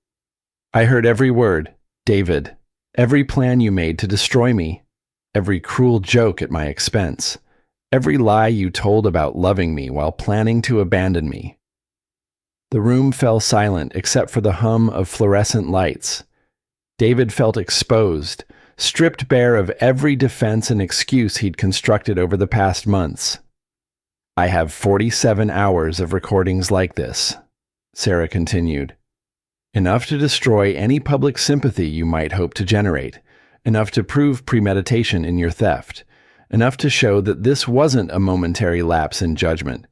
"I heard every word, David. Every plan you made to destroy me. Every cruel joke at my expense. Every lie you told about loving me while planning to abandon me." The room fell silent except for the hum of fluorescent lights. David felt exposed, stripped bare of every defense and excuse he'd constructed over the past months. "I have 47 hours of recordings like this," Sarah continued. "Enough to destroy any public sympathy you might hope to generate, enough to prove premeditation in your theft, enough to show that this wasn't a momentary lapse in judgment,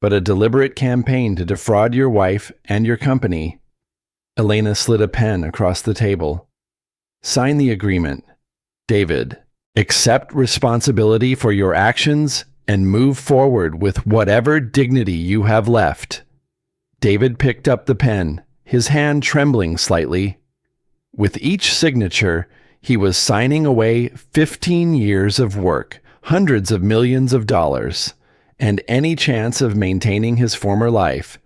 but a deliberate campaign to defraud your wife and your company." Elena slid a pen across the table. "Sign the agreement. David, accept responsibility for your actions and move forward with whatever dignity you have left." David picked up the pen, his hand trembling slightly. With each signature, he was signing away 15 years of work, hundreds of millions of dollars, and any chance of maintaining his former life.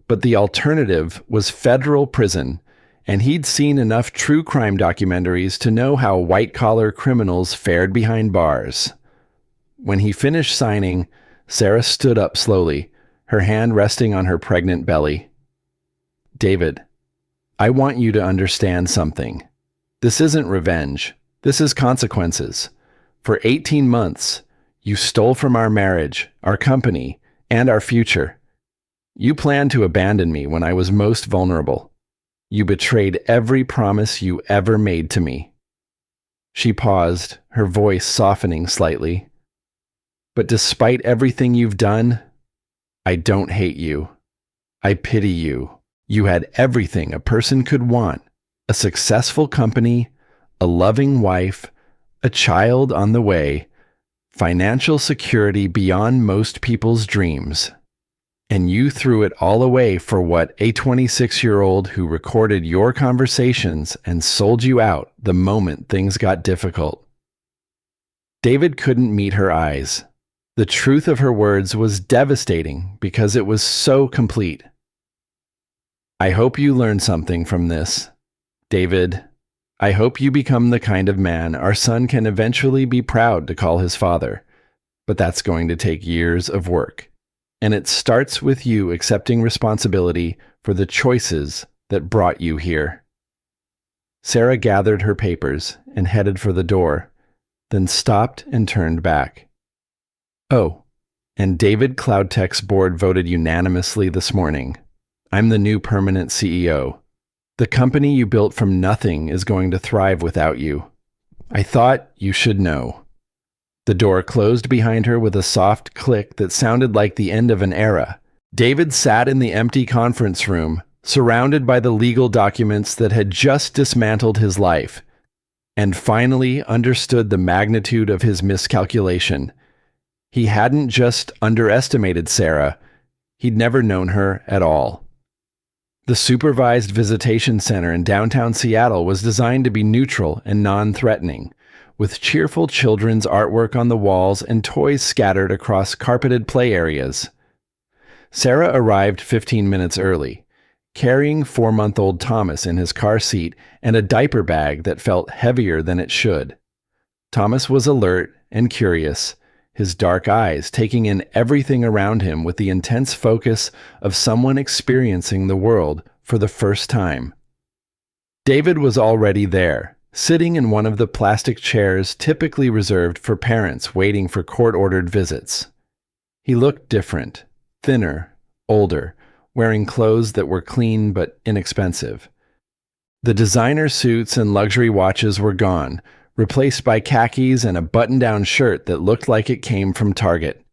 But the alternative was federal prison, and he'd seen enough true crime documentaries to know how white-collar criminals fared behind bars. When he finished signing, Sarah stood up slowly, her hand resting on her pregnant belly. "David, I want you to understand something. This isn't revenge. This is consequences. For 18 months, you stole from our marriage, our company, and our future. You planned to abandon me when I was most vulnerable. You betrayed every promise you ever made to me." She paused, her voice softening slightly. "But despite everything you've done, I don't hate you. I pity you. You had everything a person could want: a successful company, a loving wife, a child on the way, financial security beyond most people's dreams. And you threw it all away for what, a 26-year-old who recorded your conversations and sold you out the moment things got difficult. David couldn't meet her eyes. The truth of her words was devastating because it was so complete. I hope you learn something from this. David, I hope you become the kind of man our son can eventually be proud to call his father. But that's going to take years of work. And it starts with you accepting responsibility for the choices that brought you here. Sarah gathered her papers and headed for the door, then stopped and turned back. Oh, and David Cloudtech's board voted unanimously this morning. I'm the new permanent CEO. The company you built from nothing is going to thrive without you. I thought you should know. The door closed behind her with a soft click that sounded like the end of an era. David sat in the empty conference room, surrounded by the legal documents that had just dismantled his life, and finally understood the magnitude of his miscalculation. He hadn't just underestimated Sarah, he'd never known her at all. The supervised visitation center in downtown Seattle was designed to be neutral and non-threatening, with cheerful children's artwork on the walls and toys scattered across carpeted play areas. Sarah arrived 15 minutes early, carrying 4-month-old Thomas in his car seat and a diaper bag that felt heavier than it should. Thomas was alert and curious, his dark eyes taking in everything around him with the intense focus of someone experiencing the world for the first time. David was already there, sitting in one of the plastic chairs typically reserved for parents waiting for court-ordered visits. He looked different, thinner, older, wearing clothes that were clean but inexpensive. The designer suits and luxury watches were gone, replaced by khakis and a button-down shirt that looked like it came from Target.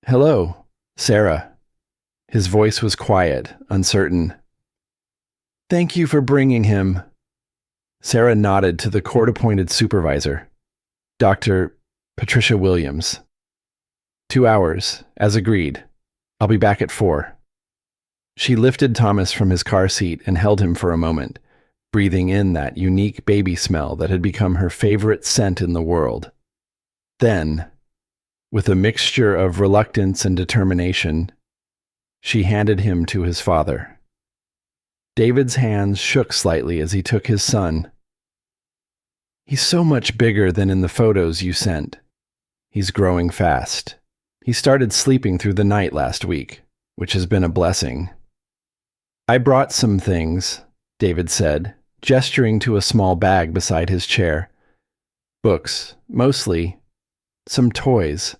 "Hello, Sarah." His voice was quiet, uncertain. "Thank you for bringing him." Sarah nodded to the court-appointed supervisor, Dr. Patricia Williams. 2 hours, as agreed. I'll be back at 4. She lifted Thomas from his car seat and held him for a moment, breathing in that unique baby smell that had become her favorite scent in the world. Then, with a mixture of reluctance and determination, she handed him to his father. David's hands shook slightly as he took his son. "He's so much bigger than in the photos you sent. He's growing fast. He started sleeping through the night last week, which has been a blessing." "I brought some things," David said, gesturing to a small bag beside his chair. "Books, mostly. Some toys.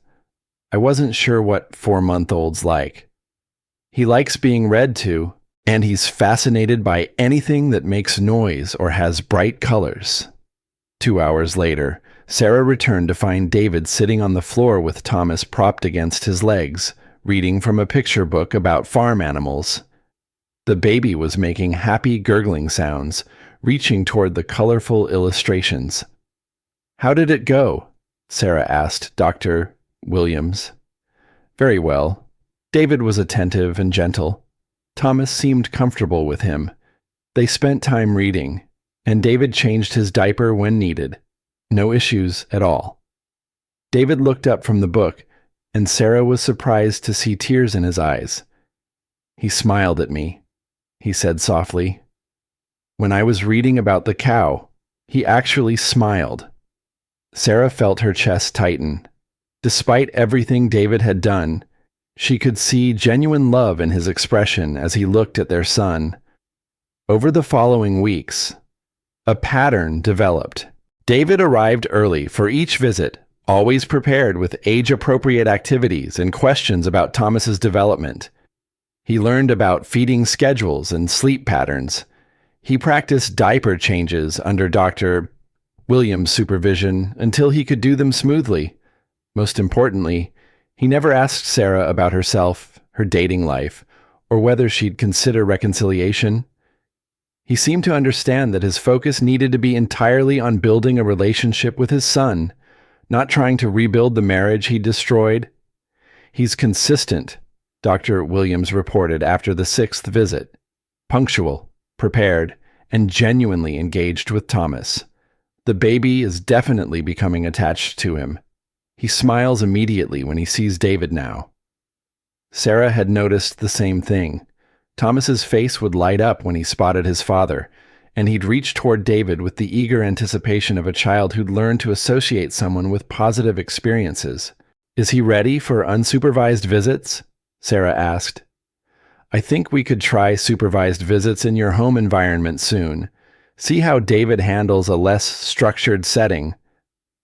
I wasn't sure what 4-month-olds like. He likes being read to, and he's fascinated by anything that makes noise or has bright colors." 2 hours later, Sarah returned to find David sitting on the floor with Thomas propped against his legs, reading from a picture book about farm animals. The baby was making happy gurgling sounds, reaching toward the colorful illustrations. "How did it go?" Sarah asked Dr. Williams. "Very well." David was attentive and gentle. Thomas seemed comfortable with him. They spent time reading, and David changed his diaper when needed. No issues at all. David looked up from the book, and Sarah was surprised to see tears in his eyes. "He smiled at me," he said softly. "When I was reading about the cow, he actually smiled." Sarah felt her chest tighten. Despite everything David had done, she could see genuine love in his expression as he looked at their son. Over the following weeks, a pattern developed. David arrived early for each visit, always prepared with age-appropriate activities and questions about Thomas's development. He learned about feeding schedules and sleep patterns. He practiced diaper changes under Dr. Williams' supervision until he could do them smoothly. Most importantly, he never asked Sarah about herself, her dating life, or whether she'd consider reconciliation. He seemed to understand that his focus needed to be entirely on building a relationship with his son, not trying to rebuild the marriage he destroyed. "He's consistent," Dr. Williams reported after the sixth visit. Punctual, prepared, and genuinely engaged with Thomas. The baby is definitely becoming attached to him. He smiles immediately when he sees David now. Sarah had noticed the same thing. Thomas's face would light up when he spotted his father, and he'd reach toward David with the eager anticipation of a child who'd learned to associate someone with positive experiences. "Is he ready for unsupervised visits?" Sarah asked. "I think we could try supervised visits in your home environment soon. See how David handles a less structured setting."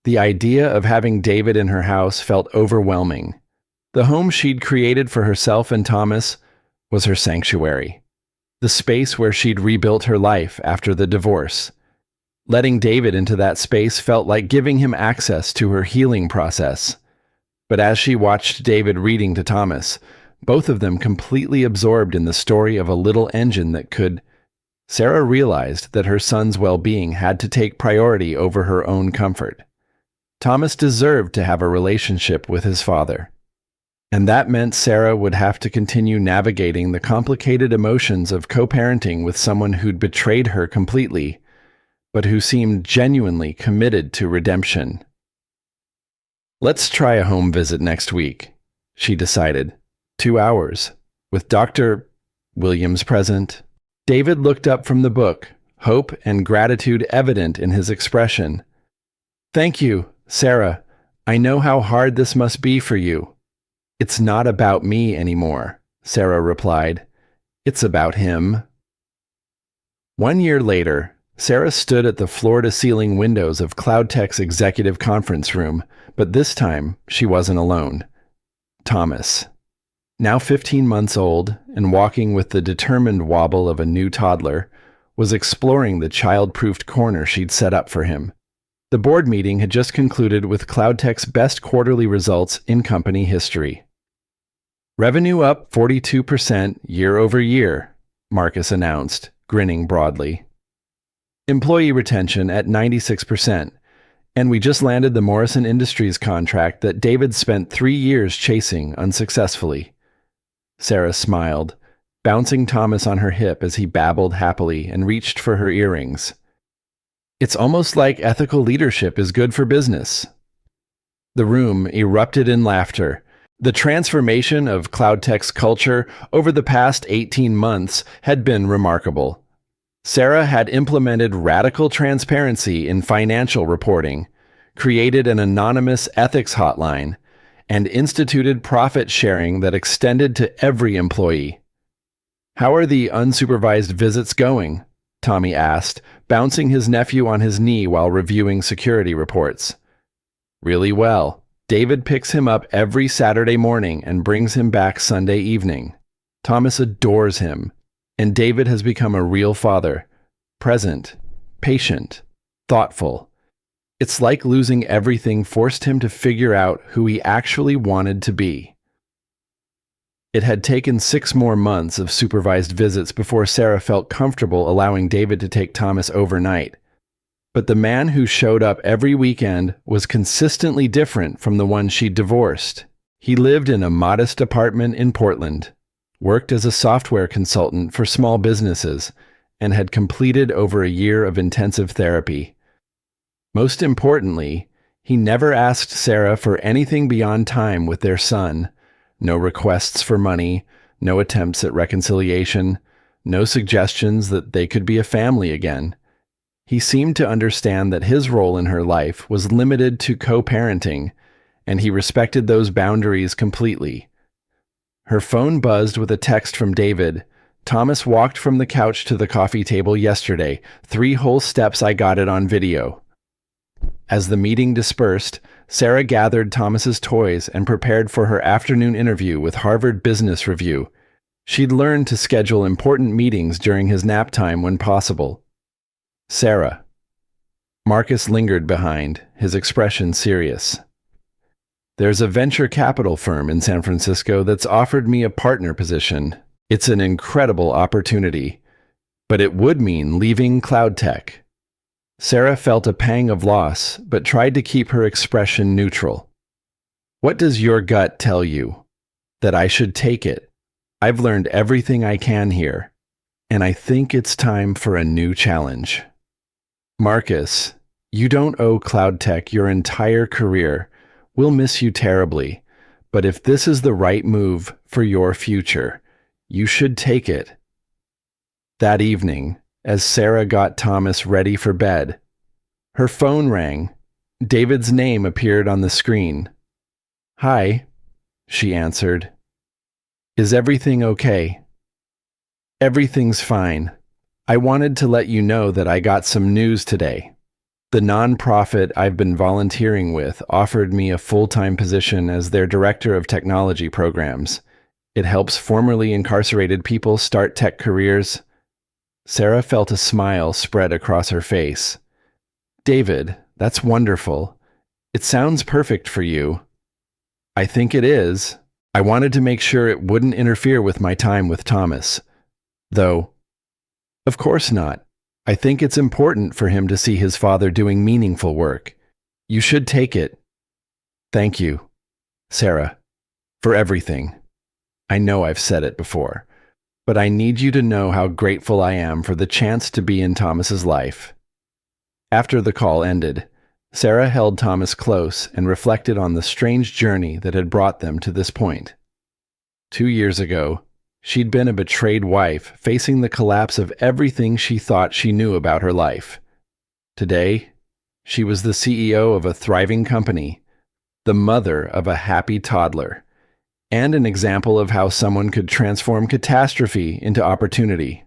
The idea of having David in her house felt overwhelming. The home she'd created for herself and Thomas was her sanctuary, the space where she'd rebuilt her life after the divorce. Letting David into that space felt like giving him access to her healing process. But as she watched David reading to Thomas, both of them completely absorbed in the story of a little engine that could, Sarah realized that her son's well-being had to take priority over her own comfort. Thomas deserved to have a relationship with his father. And that meant Sarah would have to continue navigating the complicated emotions of co-parenting with someone who'd betrayed her completely, but who seemed genuinely committed to redemption. "Let's try a home visit next week," she decided. 2 hours, with Dr. Williams present. David looked up from the book, hope and gratitude evident in his expression. "Thank you, Sarah. I know how hard this must be for you." "It's not about me anymore," Sarah replied. "It's about him." 1 year later, Sarah stood at the floor-to-ceiling windows of CloudTech's executive conference room, but this time she wasn't alone. Thomas, now 15 months old and walking with the determined wobble of a new toddler, was exploring the child-proofed corner she'd set up for him. The board meeting had just concluded with CloudTech's best quarterly results in company history. "Revenue up 42% year over year," Marcus announced, grinning broadly. "Employee retention at 96%, and we just landed the Morrison Industries contract that David spent 3 years chasing unsuccessfully." Sarah smiled, bouncing Thomas on her hip as he babbled happily and reached for her earrings. "It's almost like ethical leadership is good for business." The room erupted in laughter. The transformation of CloudTech's culture over the past 18 months had been remarkable. Sarah had implemented radical transparency in financial reporting, created an anonymous ethics hotline, and instituted profit sharing that extended to every employee. "How are the unsupervised visits going?" Tommy asked, bouncing his nephew on his knee while reviewing security reports. "Really well. David picks him up every Saturday morning and brings him back Sunday evening. Thomas adores him, and David has become a real father, present, patient, thoughtful. It's like losing everything forced him to figure out who he actually wanted to be." It had taken 6 more months of supervised visits before Sarah felt comfortable allowing David to take Thomas overnight. But the man who showed up every weekend was consistently different from the one she'd divorced. He lived in a modest apartment in Portland, worked as a software consultant for small businesses, and had completed over a year of intensive therapy. Most importantly, he never asked Sarah for anything beyond time with their son. No requests for money, no attempts at reconciliation, no suggestions that they could be a family again. He seemed to understand that his role in her life was limited to co-parenting, and he respected those boundaries completely. Her phone buzzed with a text from David. "Thomas walked from the couch to the coffee table yesterday. 3 whole steps. I got it on video." As the meeting dispersed, Sarah gathered Thomas's toys and prepared for her afternoon interview with Harvard Business Review. She'd learned to schedule important meetings during his nap time when possible. "Sarah." Marcus lingered behind, his expression serious. "There's a venture capital firm in San Francisco that's offered me a partner position. It's an incredible opportunity, but it would mean leaving CloudTech." Sarah felt a pang of loss, but tried to keep her expression neutral. "What does your gut tell you?" "That I should take it," I've learned everything I can here, and I think it's time for a new challenge. Marcus, you don't owe Cloud Tech your entire career. We'll miss you terribly, but if this is the right move for your future, you should take it. That evening, as Sarah got Thomas ready for bed, her phone rang. David's name appeared on the screen. "Hi," she answered. "Is everything okay?" "Everything's fine. I wanted to let you know that I got some news today. The nonprofit I've been volunteering with offered me a full-time position as their director of technology programs. It helps formerly incarcerated people start tech careers." Sarah felt a smile spread across her face. "David, that's wonderful. It sounds perfect for you." "I think it is. I wanted to make sure it wouldn't interfere with my time with Thomas. Though, of course not. I think it's important for him to see his father doing meaningful work. You should take it." "Thank you, Sarah, for everything. I know I've said it before, but I need you to know how grateful I am for the chance to be in Thomas's life." After the call ended, Sarah held Thomas close and reflected on the strange journey that had brought them to this point. 2 years ago, she'd been a betrayed wife facing the collapse of everything she thought she knew about her life. Today, she was the CEO of a thriving company, the mother of a happy toddler, and an example of how someone could transform catastrophe into opportunity.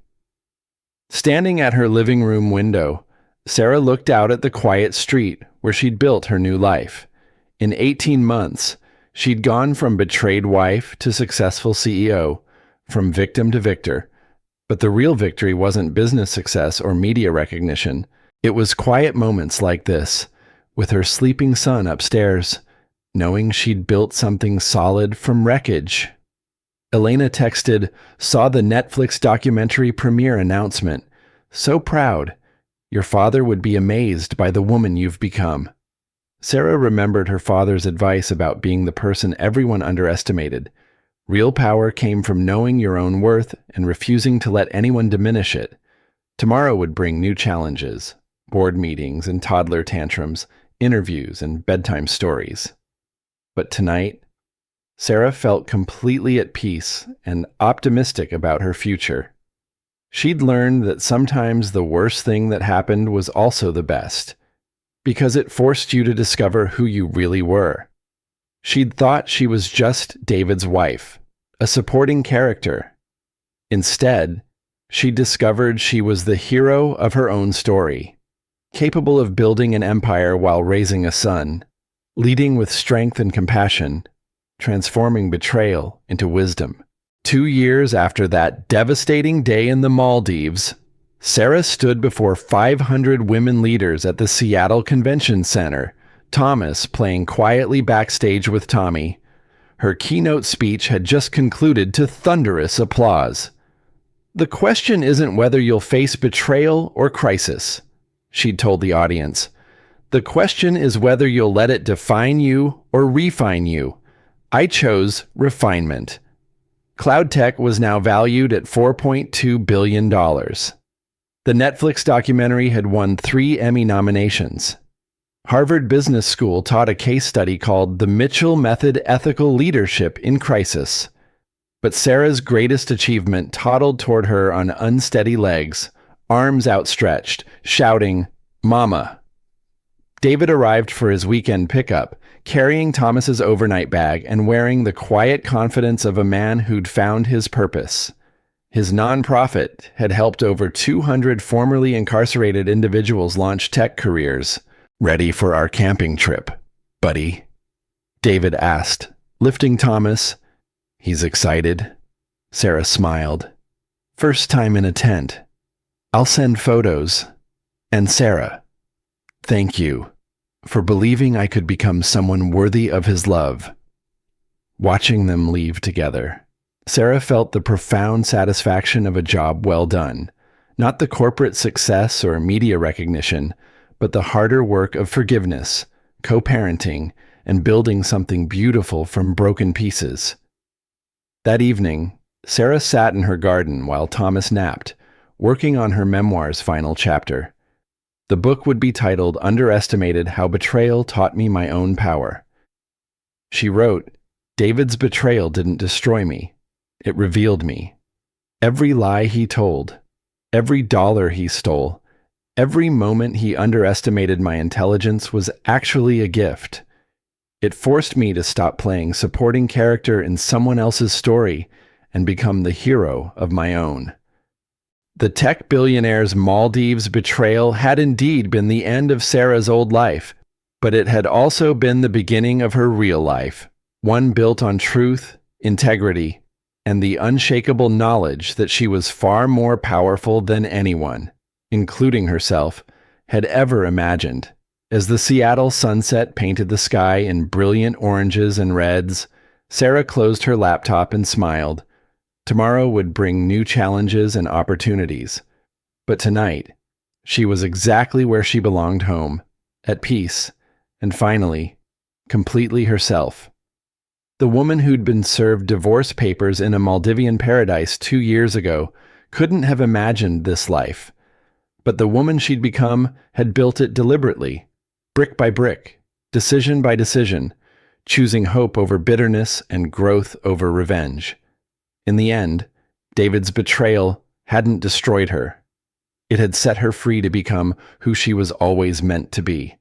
Standing at her living room window, Sarah looked out at the quiet street where she'd built her new life. In 18 months, she'd gone from betrayed wife to successful CEO, from victim to victor. But the real victory wasn't business success or media recognition. It was quiet moments like this, with her sleeping son upstairs, knowing she'd built something solid from wreckage. Elena texted, "Saw the Netflix documentary premiere announcement. So proud. Your father would be amazed by the woman you've become." Sarah remembered her father's advice about being the person everyone underestimated. Real power came from knowing your own worth and refusing to let anyone diminish it. Tomorrow would bring new challenges, board meetings and toddler tantrums, interviews and bedtime stories. But tonight, Sarah felt completely at peace and optimistic about her future. She'd learned that sometimes the worst thing that happened was also the best, because it forced you to discover who you really were. She'd thought she was just David's wife, a supporting character. Instead, she discovered she was the hero of her own story, capable of building an empire while raising a son, leading with strength and compassion, transforming betrayal into wisdom. 2 years after that devastating day in the Maldives, Sarah stood before 500 women leaders at the Seattle Convention Center, Thomas playing quietly backstage with Tommy. Her keynote speech had just concluded to thunderous applause. "The question isn't whether you'll face betrayal or crisis," she'd told the audience. "The question is whether you'll let it define you or refine you. I chose refinement." Cloud Tech was now valued at $4.2 billion. The Netflix documentary had won 3 Emmy nominations. Harvard Business School taught a case study called The Mitchell Method: Ethical Leadership in Crisis. But Sarah's greatest achievement toddled toward her on unsteady legs, arms outstretched, shouting, "Mama." David arrived for his weekend pickup, carrying Thomas's overnight bag and wearing the quiet confidence of a man who'd found his purpose. His nonprofit had helped over 200 formerly incarcerated individuals launch tech careers. "Ready for our camping trip, buddy?" David asked, lifting Thomas. "He's excited." Sarah smiled. "First time in a tent. I'll send photos." And Sarah, "Thank you for believing I could become someone worthy of his love." Watching them leave together, Sarah felt the profound satisfaction of a job well done, not the corporate success or media recognition, but the harder work of forgiveness, co-parenting, and building something beautiful from broken pieces. That evening, Sarah sat in her garden while Thomas napped, working on her memoir's final chapter. The book would be titled "Underestimated: How Betrayal Taught Me My Own Power." She wrote, "David's betrayal didn't destroy me. It revealed me. Every lie he told, every dollar he stole, every moment he underestimated my intelligence was actually a gift. It forced me to stop playing supporting character in someone else's story and become the hero of my own." The tech billionaire's Maldives betrayal had indeed been the end of Sarah's old life, but it had also been the beginning of her real life, one built on truth, integrity, and the unshakable knowledge that she was far more powerful than anyone, including herself, had ever imagined. As the Seattle sunset painted the sky in brilliant oranges and reds, Sarah closed her laptop and smiled. Tomorrow would bring new challenges and opportunities. But tonight, she was exactly where she belonged, home, at peace, and finally, completely herself. The woman who'd been served divorce papers in a Maldivian paradise 2 years ago couldn't have imagined this life. But the woman she'd become had built it deliberately, brick by brick, decision by decision, choosing hope over bitterness and growth over revenge. In the end, David's betrayal hadn't destroyed her. It had set her free to become who she was always meant to be.